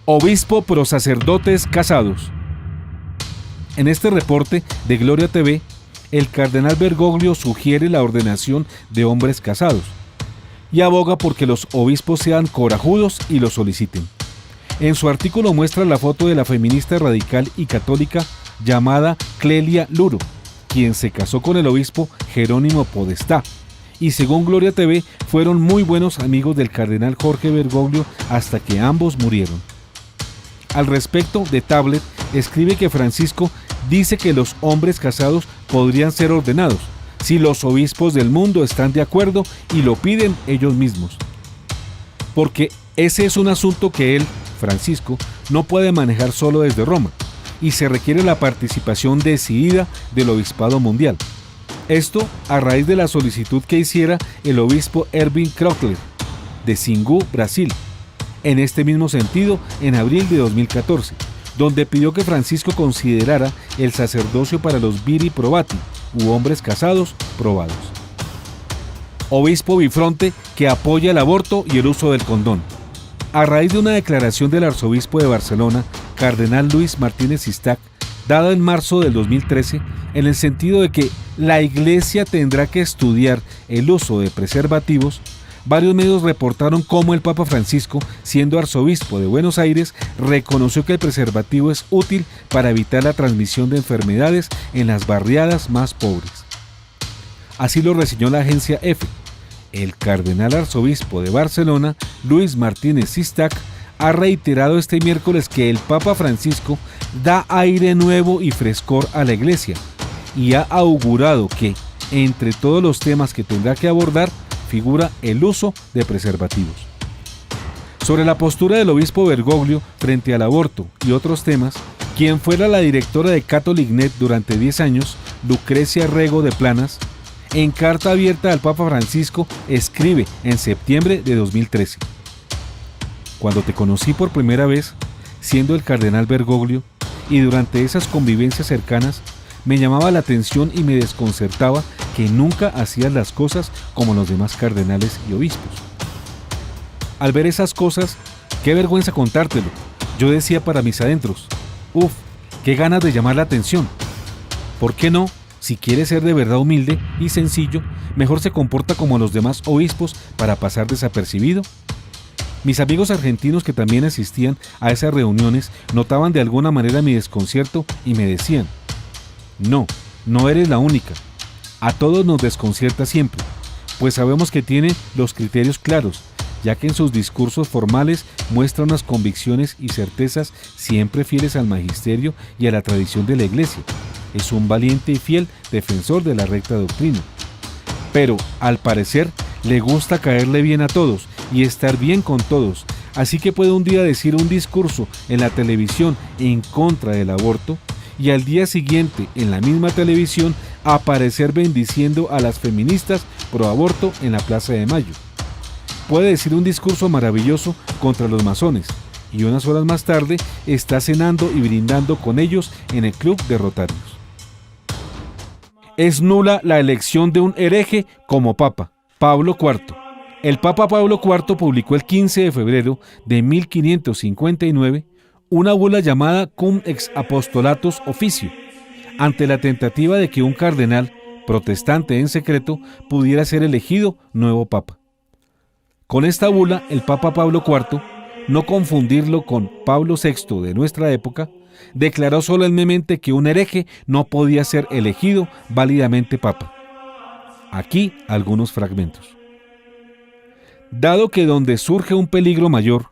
Obispo pro sacerdotes casados. En este reporte de Gloria TV, el cardenal Bergoglio sugiere la ordenación de hombres casados y aboga porque los obispos sean corajudos y lo soliciten. En su artículo muestra la foto de la feminista radical y católica llamada Clelia Luro, quien se casó con el obispo Jerónimo Podestá, y según Gloria TV fueron muy buenos amigos del cardenal Jorge Bergoglio hasta que ambos murieron. Al respecto, de Tablet escribe que Francisco dice que los hombres casados podrían ser ordenados si los obispos del mundo están de acuerdo y lo piden ellos mismos. Porque ese es un asunto que él, Francisco, no puede manejar solo desde Roma y se requiere la participación decidida del obispado mundial. Esto a raíz de la solicitud que hiciera el obispo Erwin Kröckler de Xingu, Brasil, en este mismo sentido en abril de 2014, donde pidió que Francisco considerara el sacerdocio para los viri probati, u hombres casados probados. Obispo bifronte que apoya el aborto y el uso del condón. A raíz de una declaración del arzobispo de Barcelona, cardenal Luis Martínez Sistac, dada en marzo del 2013, en el sentido de que la Iglesia tendrá que estudiar el uso de preservativos, varios medios reportaron cómo el Papa Francisco, siendo arzobispo de Buenos Aires, reconoció que el preservativo es útil para evitar la transmisión de enfermedades en las barriadas más pobres. Así lo reseñó la agencia EFE. El cardenal arzobispo de Barcelona, Luis Martínez Sistac, ha reiterado este miércoles que el Papa Francisco da aire nuevo y frescor a la Iglesia y ha augurado que, entre todos los temas que tendrá que abordar, figura el uso de preservativos. Sobre la postura del obispo Bergoglio frente al aborto y otros temas, quien fuera la directora de CatholicNet durante 10 años, Lucrecia Rego de Planas, en carta abierta al Papa Francisco escribe en septiembre de 2013: cuando te conocí por primera vez, siendo el cardenal Bergoglio, y durante esas convivencias cercanas, me llamaba la atención y me desconcertaba que nunca hacías las cosas como los demás cardenales y obispos. Al ver esas cosas, qué vergüenza contártelo, yo decía para mis adentros: uf, qué ganas de llamar la atención. ¿Por qué no, si quiere ser de verdad humilde y sencillo, mejor se comporta como los demás obispos para pasar desapercibido. Mis amigos argentinos que también asistían a esas reuniones notaban de alguna manera mi desconcierto y me decían: no eres la única. A todos nos desconcierta siempre, pues sabemos que tiene los criterios claros, ya que en sus discursos formales muestra unas convicciones y certezas siempre fieles al magisterio y a la tradición de la Iglesia. Es un valiente y fiel defensor de la recta doctrina. Pero, al parecer, le gusta caerle bien a todos y estar bien con todos, así que puede un día decir un discurso en la televisión en contra del aborto y al día siguiente en la misma televisión aparecer bendiciendo a las feministas pro aborto en la Plaza de Mayo. Puede decir un discurso maravilloso contra los masones y unas horas más tarde está cenando y brindando con ellos en el club de Rotarios. Es nula la elección de un hereje como papa. Pablo IV. El Papa Pablo IV publicó el 15 de febrero de 1559 una bula llamada Cum ex Apostolatus Officio, ante la tentativa de que un cardenal, protestante en secreto, pudiera ser elegido nuevo papa. Con esta bula, el Papa Pablo IV, no confundirlo con Pablo VI de nuestra época, declaró solemnemente que un hereje no podía ser elegido válidamente papa. Aquí algunos fragmentos. Dado que donde surge un peligro mayor,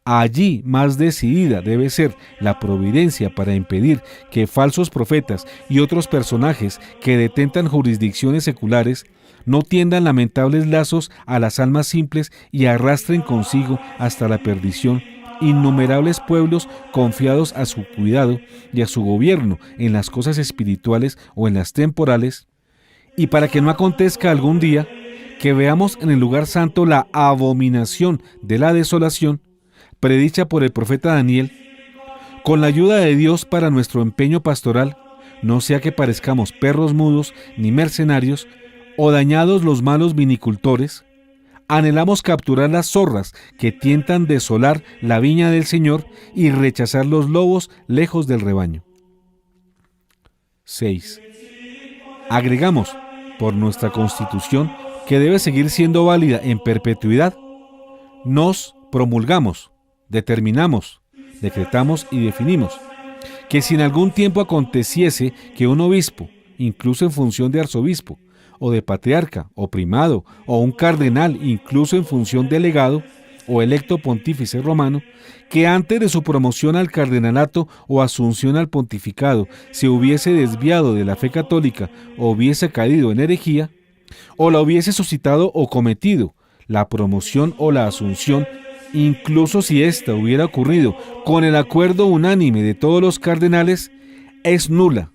allí más decidida debe ser la providencia para impedir que falsos profetas y otros personajes que detentan jurisdicciones seculares no tiendan lamentables lazos a las almas simples y arrastren consigo hasta la perdición innumerables pueblos confiados a su cuidado y a su gobierno en las cosas espirituales o en las temporales, y para que no acontezca algún día que veamos en el lugar santo la abominación de la desolación, predicha por el profeta Daniel, con la ayuda de Dios para nuestro empeño pastoral, no sea que parezcamos perros mudos ni mercenarios, o dañados los malos vinicultores, anhelamos capturar las zorras que tientan desolar la viña del Señor y rechazar los lobos lejos del rebaño. 6. Agregamos, por nuestra Constitución, que debe seguir siendo válida en perpetuidad, nos promulgamos, determinamos, decretamos y definimos que si en algún tiempo aconteciese que un obispo, incluso en función de arzobispo, o de patriarca, o primado, o un cardenal, incluso en función de legado, o electo pontífice romano, que antes de su promoción al cardenalato o asunción al pontificado se hubiese desviado de la fe católica o hubiese caído en herejía, o la hubiese suscitado o cometido la promoción o la asunción, incluso si ésta hubiera ocurrido con el acuerdo unánime de todos los cardenales, es nula,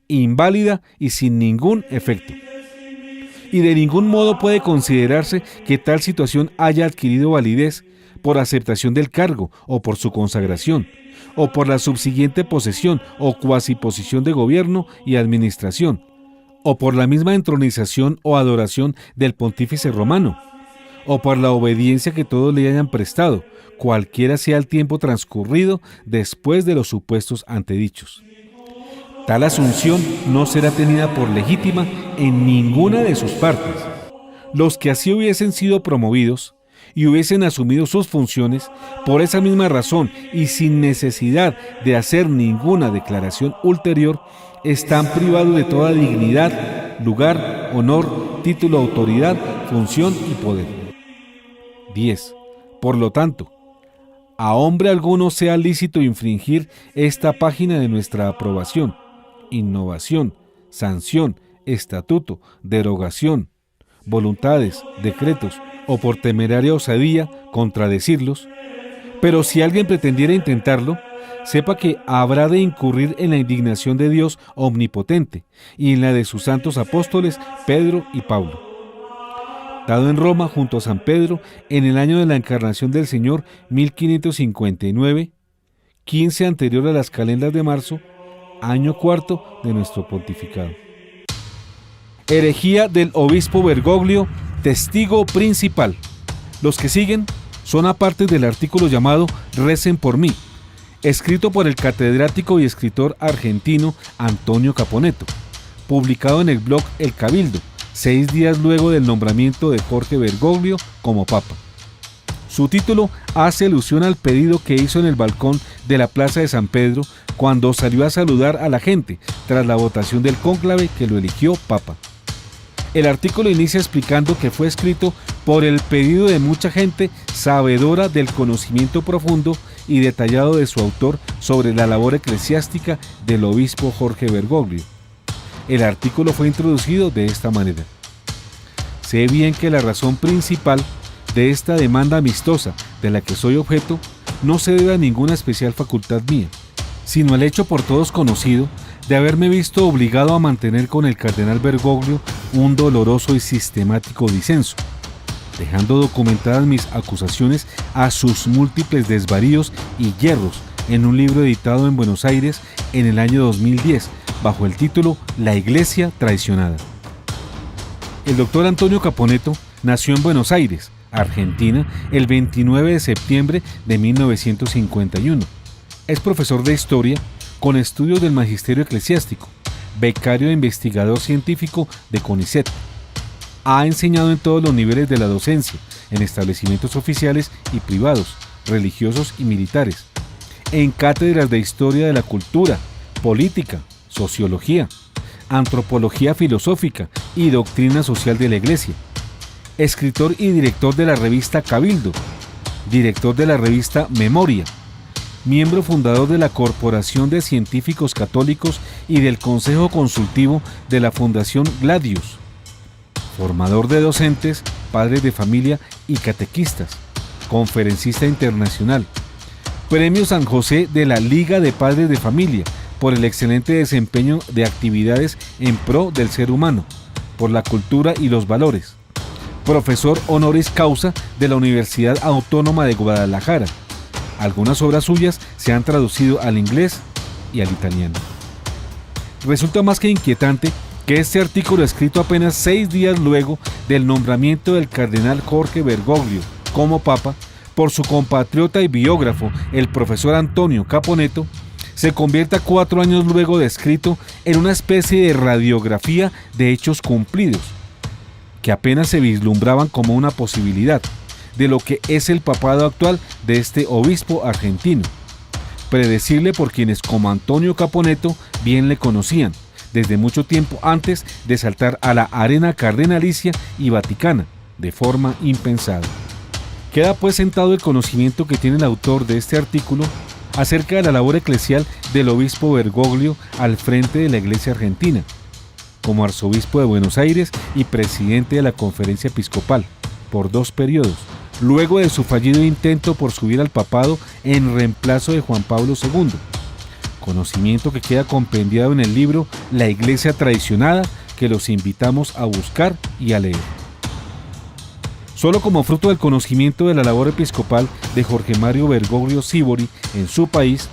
inválida y sin ningún efecto. Y de ningún modo puede considerarse que tal situación haya adquirido validez por aceptación del cargo o por su consagración, o por la subsiguiente posesión o cuasiposición de gobierno y administración, o por la misma entronización o adoración del pontífice romano, o por la obediencia que todos le hayan prestado, cualquiera sea el tiempo transcurrido después de los supuestos antedichos. Tal asunción no será tenida por legítima en ninguna de sus partes. Los que así hubiesen sido promovidos y hubiesen asumido sus funciones, por esa misma razón y sin necesidad de hacer ninguna declaración ulterior, están privados de toda dignidad, lugar, honor, título, autoridad, función y poder. 10. Por lo tanto, a hombre alguno sea lícito infringir esta página de nuestra aprobación, innovación, sanción, estatuto, derogación, voluntades, decretos o por temeraria osadía contradecirlos, pero si alguien pretendiera intentarlo, sepa que habrá de incurrir en la indignación de Dios omnipotente y en la de sus santos apóstoles Pedro y Pablo. Dado en Roma junto a San Pedro en el año de la encarnación del Señor 1559, 15 anterior a las calendas de marzo, año cuarto de nuestro pontificado. Herejía del obispo Bergoglio, testigo principal. Los que siguen son aparte del artículo llamado Recen por mí, escrito por el catedrático y escritor argentino Antonio Caponeto, publicado en el blog El Cabildo, 6 días luego del nombramiento de Jorge Bergoglio como papa. Su título hace alusión al pedido que hizo en el balcón de la Plaza de San Pedro cuando salió a saludar a la gente tras la votación del cónclave que lo eligió papa. El artículo inicia explicando que fue escrito por el pedido de mucha gente sabedora del conocimiento profundo y detallado de su autor sobre la labor eclesiástica del obispo Jorge Bergoglio. El artículo fue introducido de esta manera. Sé bien que la razón principal de esta demanda amistosa de la que soy objeto no se debe a ninguna especial facultad mía, sino al hecho por todos conocido de haberme visto obligado a mantener con el cardenal Bergoglio un doloroso y sistemático disenso, dejando documentadas mis acusaciones a sus múltiples desvaríos y yerros en un libro editado en Buenos Aires en el año 2010 bajo el título La Iglesia Traicionada. El doctor Antonio Caponetto nació en Buenos Aires, Argentina, el 29 de septiembre de 1951. Es profesor de Historia con estudios del Magisterio Eclesiástico, becario e investigador científico de CONICET. Ha enseñado en todos los niveles de la docencia, en establecimientos oficiales y privados, religiosos y militares, en cátedras de Historia de la Cultura, Política, Sociología, Antropología Filosófica y Doctrina Social de la Iglesia. Escritor y director de la revista Cabildo, director de la revista Memoria, miembro fundador de la Corporación de Científicos Católicos y del Consejo Consultivo de la Fundación Gladius, formador de docentes, padres de familia y catequistas, conferencista internacional, Premio San José de la Liga de Padres de Familia por el excelente desempeño de actividades en pro del ser humano, por la cultura y los valores, profesor honoris causa de la Universidad Autónoma de Guadalajara. Algunas obras suyas se han traducido al inglés y al italiano. Resulta más que inquietante que este artículo, escrito apenas 6 días luego del nombramiento del cardenal Jorge Bergoglio como papa por su compatriota y biógrafo, el profesor Antonio Caponetto, se convierta 4 años luego de escrito en una especie de radiografía de hechos cumplidos, que apenas se vislumbraban como una posibilidad de lo que es el papado actual de este obispo argentino, predecible por quienes como Antonio Caponetto bien le conocían, desde mucho tiempo antes de saltar a la arena cardenalicia y vaticana, de forma impensada. Queda pues sentado el conocimiento que tiene el autor de este artículo acerca de la labor eclesial del obispo Bergoglio al frente de la Iglesia Argentina, como arzobispo de Buenos Aires y presidente de la Conferencia Episcopal, por 2 periodos, luego de su fallido intento por subir al papado en reemplazo de Juan Pablo II, conocimiento que queda compendiado en el libro La Iglesia Traicionada, que los invitamos a buscar y a leer. Solo como fruto del conocimiento de la labor episcopal de Jorge Mario Bergoglio Sívori en su país,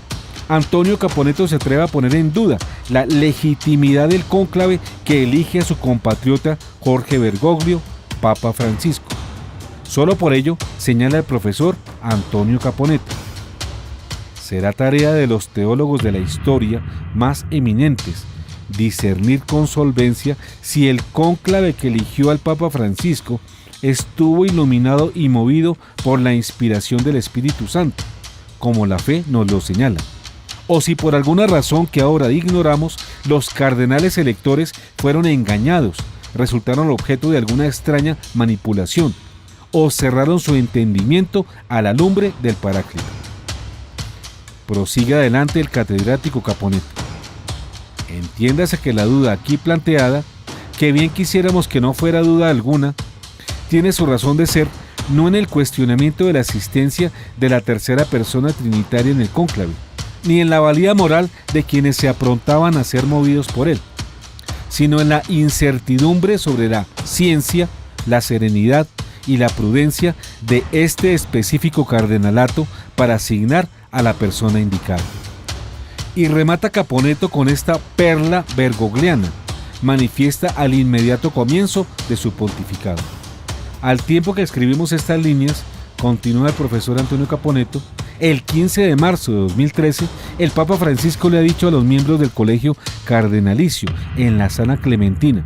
Antonio Caponetto se atreve a poner en duda la legitimidad del cónclave que elige a su compatriota Jorge Bergoglio, Papa Francisco. Solo por ello, señala el profesor Antonio Caponetto, será tarea de los teólogos de la historia más eminentes discernir con solvencia si el cónclave que eligió al Papa Francisco estuvo iluminado y movido por la inspiración del Espíritu Santo, como la fe nos lo señala, o si por alguna razón que ahora ignoramos, los cardenales electores fueron engañados, resultaron objeto de alguna extraña manipulación, o cerraron su entendimiento a la lumbre del Paráclito. Prosigue adelante el catedrático Caponetto. Entiéndase que la duda aquí planteada, que bien quisiéramos que no fuera duda alguna, tiene su razón de ser no en el cuestionamiento de la existencia de la tercera persona trinitaria en el cónclave, ni en la valía moral de quienes se aprontaban a ser movidos por él, sino en la incertidumbre sobre la ciencia, la serenidad y la prudencia de este específico cardenalato para asignar a la persona indicada. Y remata Caponetto con esta perla bergogliana, manifiesta al inmediato comienzo de su pontificado. Al tiempo que escribimos estas líneas, continúa el profesor Antonio Caponetto, el 15 de marzo de 2013, el Papa Francisco le ha dicho a los miembros del colegio cardenalicio en la Sala Clementina: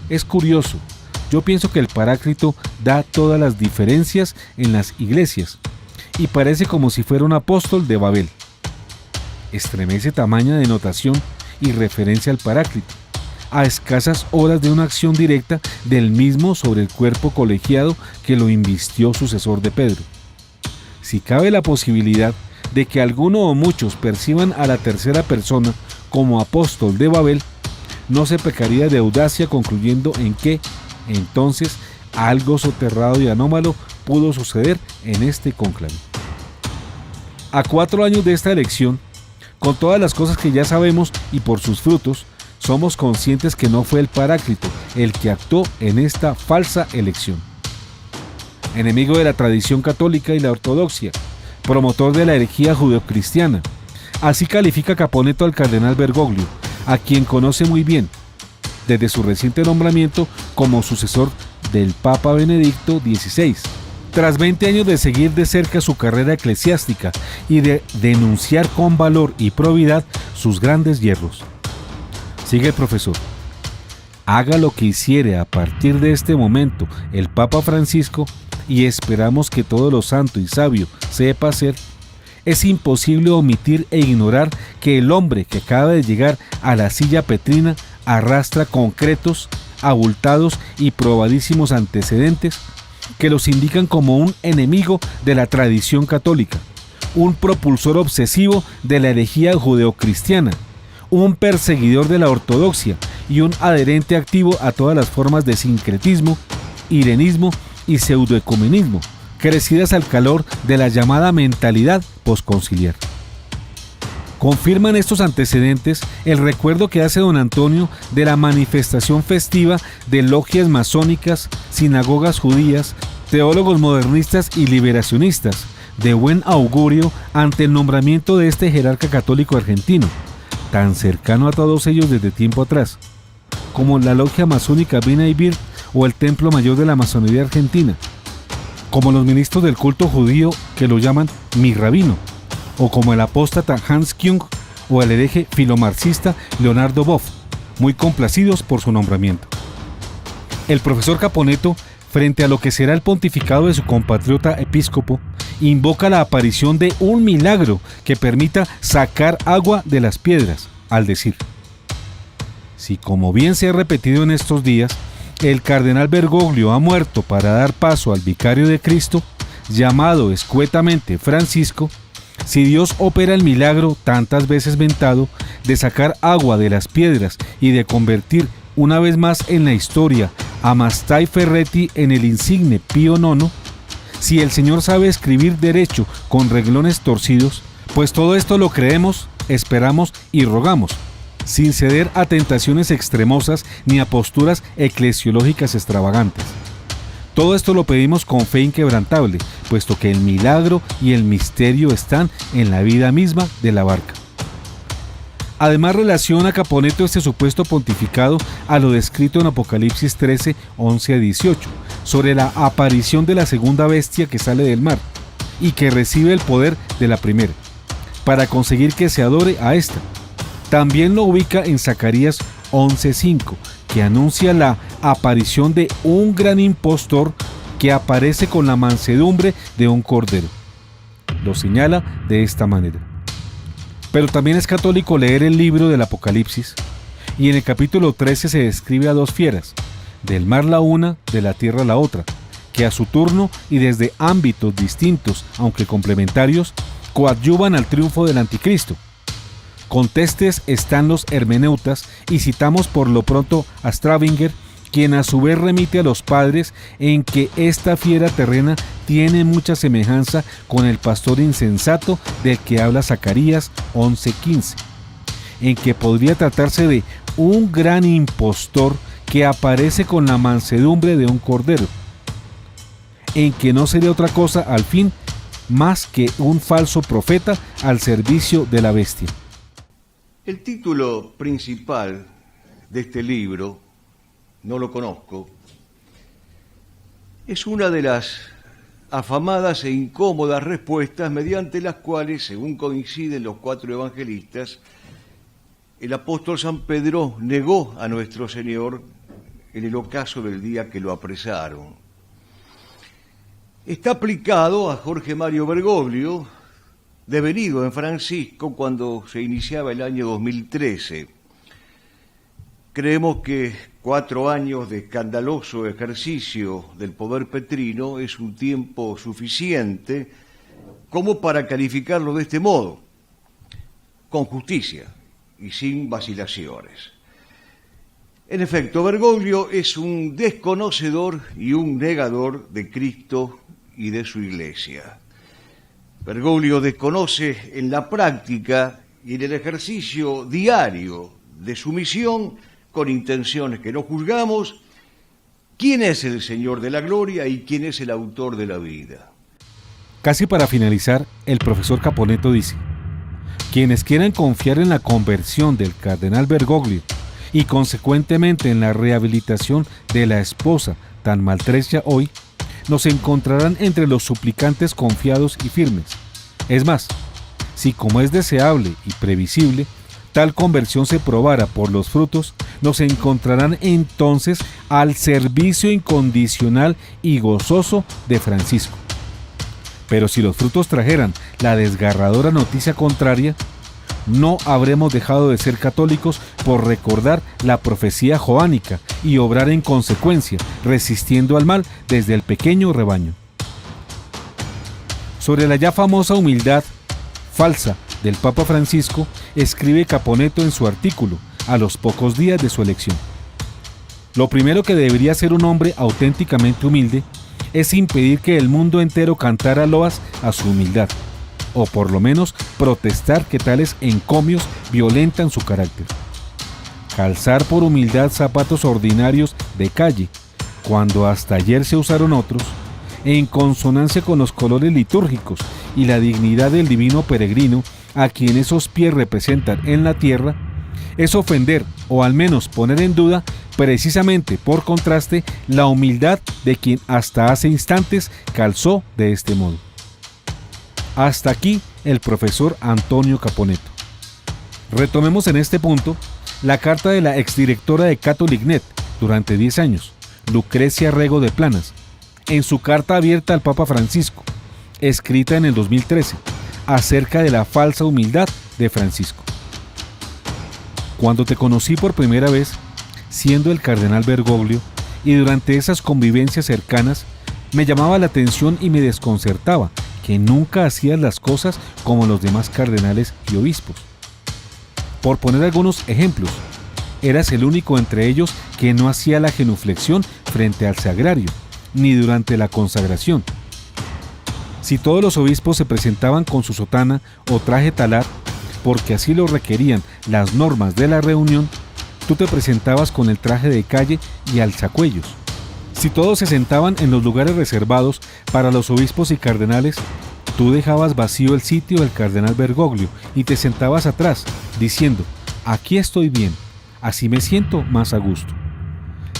es curioso, yo pienso que el Paráclito da todas las diferencias en las iglesias y parece como si fuera un apóstol de Babel. Estremece tamaña denotación y referencia al Paráclito, a escasas horas de una acción directa del mismo sobre el cuerpo colegiado que lo invistió sucesor de Pedro. Si cabe la posibilidad de que alguno o muchos perciban a la tercera persona como apóstol de Babel, no se pecaría de audacia concluyendo en que, entonces, algo soterrado y anómalo pudo suceder en este cónclave. A 4 años de esta elección, con todas las cosas que ya sabemos y por sus frutos, somos conscientes que no fue el Paráclito el que actuó en esta falsa elección. Enemigo de la tradición católica y la ortodoxia, promotor de la herejía judeocristiana, así califica Caponetto al cardenal Bergoglio, a quien conoce muy bien, desde su reciente nombramiento como sucesor del Papa Benedicto XVI, tras 20 años de seguir de cerca su carrera eclesiástica y de denunciar con valor y probidad sus grandes yerros. Sigue el profesor: haga lo que hiciere a partir de este momento el Papa Francisco, y esperamos que todo lo santo y sabio sepa hacer, es imposible omitir e ignorar que el hombre que acaba de llegar a la silla petrina arrastra concretos, abultados y probadísimos antecedentes que los indican como un enemigo de la tradición católica, un propulsor obsesivo de la herejía judeocristiana, un perseguidor de la ortodoxia y un adherente activo a todas las formas de sincretismo, irenismo y pseudoecumenismo, crecidas al calor de la llamada mentalidad posconciliar. Confirman estos antecedentes el recuerdo que hace don Antonio de la manifestación festiva de logias masónicas, sinagogas judías, teólogos modernistas y liberacionistas, de buen augurio ante el nombramiento de este jerarca católico argentino, tan cercano a todos ellos desde tiempo atrás, como la logia masónica Bina y Bir o el Templo Mayor de la Masonería Argentina, como los ministros del culto judío que lo llaman mi rabino, o como el apóstata Hans Küng o el hereje filomarxista Leonardo Boff, muy complacidos por su nombramiento. El profesor Caponetto, frente a lo que será el pontificado de su compatriota episcopo, invoca la aparición de un milagro que permita sacar agua de las piedras, al decir: si, como bien se ha repetido en estos días, el cardenal Bergoglio ha muerto para dar paso al vicario de Cristo, llamado escuetamente Francisco, si Dios opera el milagro tantas veces ventado de sacar agua de las piedras y de convertir una vez más en la historia a Mastai Ferretti en el insigne Pío IX, si el Señor sabe escribir derecho con renglones torcidos, pues todo esto lo creemos, esperamos y rogamos, sin ceder a tentaciones extremosas ni a posturas eclesiológicas extravagantes. Todo esto lo pedimos con fe inquebrantable, puesto que el milagro y el misterio están en la vida misma de la barca. Además, relaciona Caponetto este supuesto pontificado a lo descrito en Apocalipsis 13, 11 a 18, sobre la aparición de la segunda bestia que sale del mar y que recibe el poder de la primera, para conseguir que se adore a esta. También lo ubica en Zacarías 11:5, que anuncia la aparición de un gran impostor que aparece con la mansedumbre de un cordero. Lo señala de esta manera. Pero también es católico leer el libro del Apocalipsis, y en el capítulo 13 se describe a dos fieras, del mar la una, de la tierra la otra, que a su turno y desde ámbitos distintos, aunque complementarios, coadyuvan al triunfo del anticristo. Contestes están los hermeneutas y citamos por lo pronto a Stravinger, quien a su vez remite a los padres en que esta fiera terrena tiene mucha semejanza con el pastor insensato del que habla Zacarías 11:15, en que podría tratarse de un gran impostor que aparece con la mansedumbre de un cordero, en que no sería otra cosa al fin más que un falso profeta al servicio de la bestia. El título principal de este libro, no lo conozco, es una de las afamadas e incómodas respuestas mediante las cuales, según coinciden los 4 evangelistas, el apóstol San Pedro negó a nuestro Señor en el ocaso del día que lo apresaron. Está aplicado a Jorge Mario Bergoglio, devenido en Francisco cuando se iniciaba el año 2013. Creemos que 4 años de escandaloso ejercicio del poder petrino es un tiempo suficiente como para calificarlo de este modo, con justicia y sin vacilaciones. En efecto, Bergoglio es un desconocedor y un negador de Cristo y de su Iglesia. Bergoglio desconoce en la práctica y en el ejercicio diario de su misión, con intenciones que no juzgamos, quién es el Señor de la gloria y quién es el autor de la vida. Casi para finalizar, el profesor Caponetto dice: quienes quieran confiar en la conversión del cardenal Bergoglio y consecuentemente en la rehabilitación de la esposa tan maltrecha hoy, nos encontrarán entre los suplicantes confiados y firmes. Es más, si como es deseable y previsible, tal conversión se probara por los frutos, nos encontrarán entonces al servicio incondicional y gozoso de Francisco. Pero si los frutos trajeran la desgarradora noticia contraria, no habremos dejado de ser católicos por recordar la profecía joánica y obrar en consecuencia, resistiendo al mal desde el pequeño rebaño. Sobre la ya famosa humildad falsa del Papa Francisco, escribe Caponetto en su artículo, a los pocos días de su elección. Lo primero que debería hacer un hombre auténticamente humilde es impedir que el mundo entero cantara loas a su humildad, o por lo menos protestar que tales encomios violentan su carácter. Calzar por humildad zapatos ordinarios de calle, cuando hasta ayer se usaron otros, en consonancia con los colores litúrgicos y la dignidad del divino peregrino a quien esos pies representan en la tierra, es ofender o al menos poner en duda, precisamente por contraste, la humildad de quien hasta hace instantes calzó de este modo. Hasta aquí el profesor Antonio Caponetto. Retomemos en este punto la carta de la exdirectora de CatholicNet durante 10 años, Lucrecia Rego de Planas, en su carta abierta al Papa Francisco, escrita en el 2013, acerca de la falsa humildad de Francisco. Cuando te conocí por primera vez, siendo el cardenal Bergoglio, y durante esas convivencias cercanas, me llamaba la atención y me desconcertaba que nunca hacías las cosas como los demás cardenales y obispos. Por poner algunos ejemplos, eras el único entre ellos que no hacía la genuflexión frente al sagrario, ni durante la consagración. Si todos los obispos se presentaban con su sotana o traje talar, porque así lo requerían las normas de la reunión, tú te presentabas con el traje de calle y alzacuellos. Si todos se sentaban en los lugares reservados para los obispos y cardenales, tú dejabas vacío el sitio del cardenal Bergoglio y te sentabas atrás, diciendo: aquí estoy bien, así me siento más a gusto.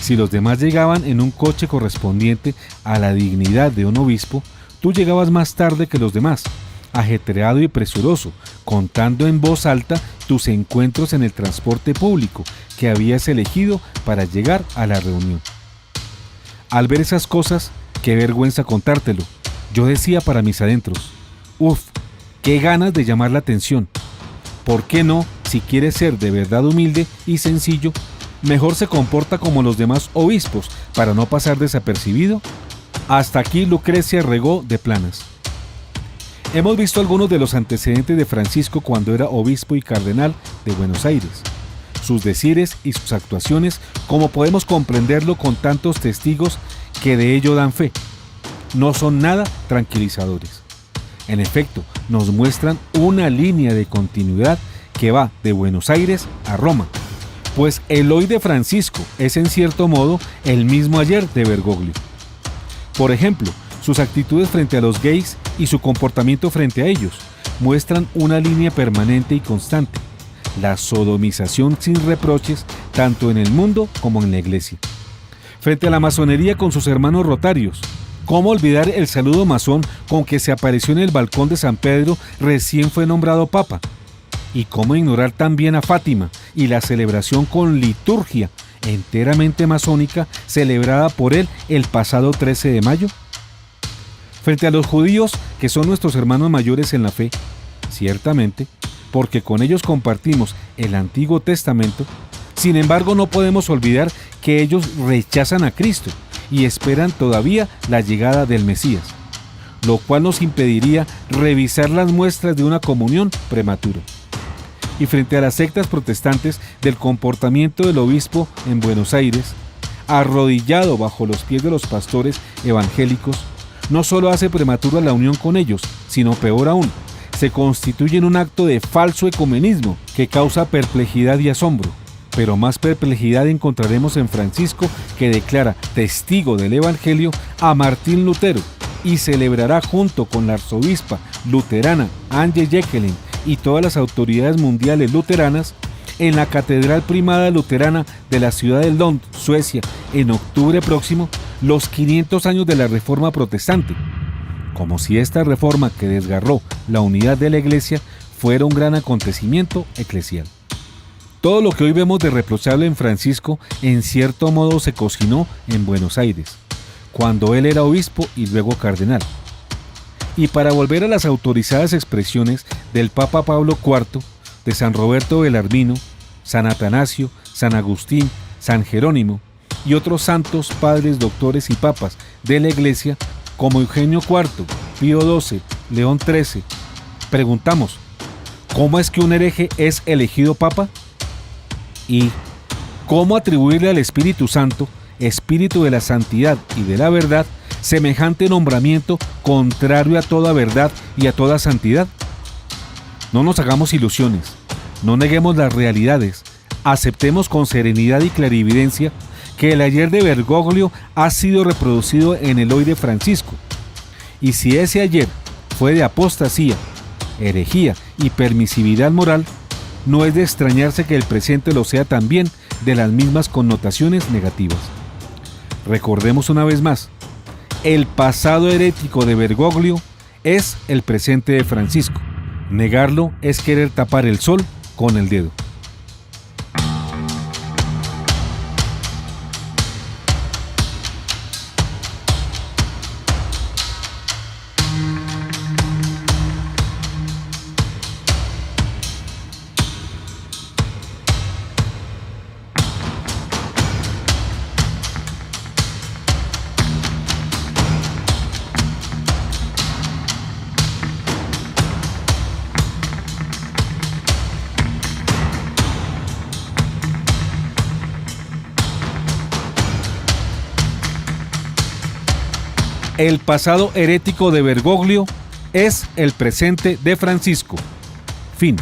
Si los demás llegaban en un coche correspondiente a la dignidad de un obispo, tú llegabas más tarde que los demás, ajetreado y presuroso, contando en voz alta tus encuentros en el transporte público que habías elegido para llegar a la reunión. Al ver esas cosas, qué vergüenza contártelo, yo decía para mis adentros: ¡uf! ¡Qué ganas de llamar la atención! ¿Por qué no, si quiere ser de verdad humilde y sencillo, mejor se comporta como los demás obispos para no pasar desapercibido? Hasta aquí Lucrecia Rego de Planas. Hemos visto algunos de los antecedentes de Francisco cuando era obispo y cardenal de Buenos Aires, sus decires y sus actuaciones, como podemos comprenderlo con tantos testigos que de ello dan fe. No son nada tranquilizadores. En efecto, nos muestran una línea de continuidad que va de Buenos Aires a Roma, pues el hoy de Francisco es en cierto modo el mismo ayer de Bergoglio. Por ejemplo, sus actitudes frente a los gays y su comportamiento frente a ellos muestran una línea permanente y constante: la sodomización sin reproches tanto en el mundo como en la iglesia. Frente a la masonería con sus hermanos rotarios, ¿Cómo olvidar el saludo masón con que se apareció en el balcón de San Pedro recién fue nombrado papa? ¿Y cómo ignorar también a Fátima y la celebración con liturgia enteramente masónica celebrada por él el pasado 13 de mayo? Frente a los judíos, que son nuestros hermanos mayores en la fe, ciertamente, porque con ellos compartimos el Antiguo Testamento, sin embargo no podemos olvidar que ellos rechazan a Cristo y esperan todavía la llegada del Mesías, lo cual nos impediría revisar las muestras de una comunión prematura. Y frente a las sectas protestantes del comportamiento del obispo en Buenos Aires, arrodillado bajo los pies de los pastores evangélicos, no solo hace prematura la unión con ellos, sino peor aún, se constituye en un acto de falso ecumenismo que causa perplejidad y asombro. Pero más perplejidad encontraremos en Francisco, que declara testigo del Evangelio a Martín Lutero y celebrará junto con la arzobispa luterana Angie Jacqueline y todas las autoridades mundiales luteranas en la Catedral Primada Luterana de la ciudad de Lund, Suecia, en octubre próximo, los 500 años de la Reforma Protestante, como si esta reforma que desgarró la unidad de la Iglesia fuera un gran acontecimiento eclesial. Todo lo que hoy vemos de reprochable en Francisco en cierto modo se cocinó en Buenos Aires, cuando él era obispo y luego cardenal. Y para volver a las autorizadas expresiones del Papa Pablo IV, de San Roberto Belarmino, San Atanasio, San Agustín, San Jerónimo y otros santos, padres, doctores y papas de la Iglesia, como Eugenio IV, Pío XII, León XIII, preguntamos, ¿cómo es que un hereje es elegido papa? Y ¿cómo atribuirle al Espíritu Santo, Espíritu de la santidad y de la verdad, semejante nombramiento contrario a toda verdad y a toda santidad? No nos hagamos ilusiones, no neguemos las realidades, aceptemos con serenidad y clarividencia que el ayer de Bergoglio ha sido reproducido en el hoy de Francisco. Y si ese ayer fue de apostasía, herejía y permisividad moral, no es de extrañarse que el presente lo sea también de las mismas connotaciones negativas. Recordemos una vez más, el pasado herético de Bergoglio es el presente de Francisco. Negarlo es querer tapar el sol con el dedo. El pasado herético de Bergoglio es el presente de Francisco. Fin.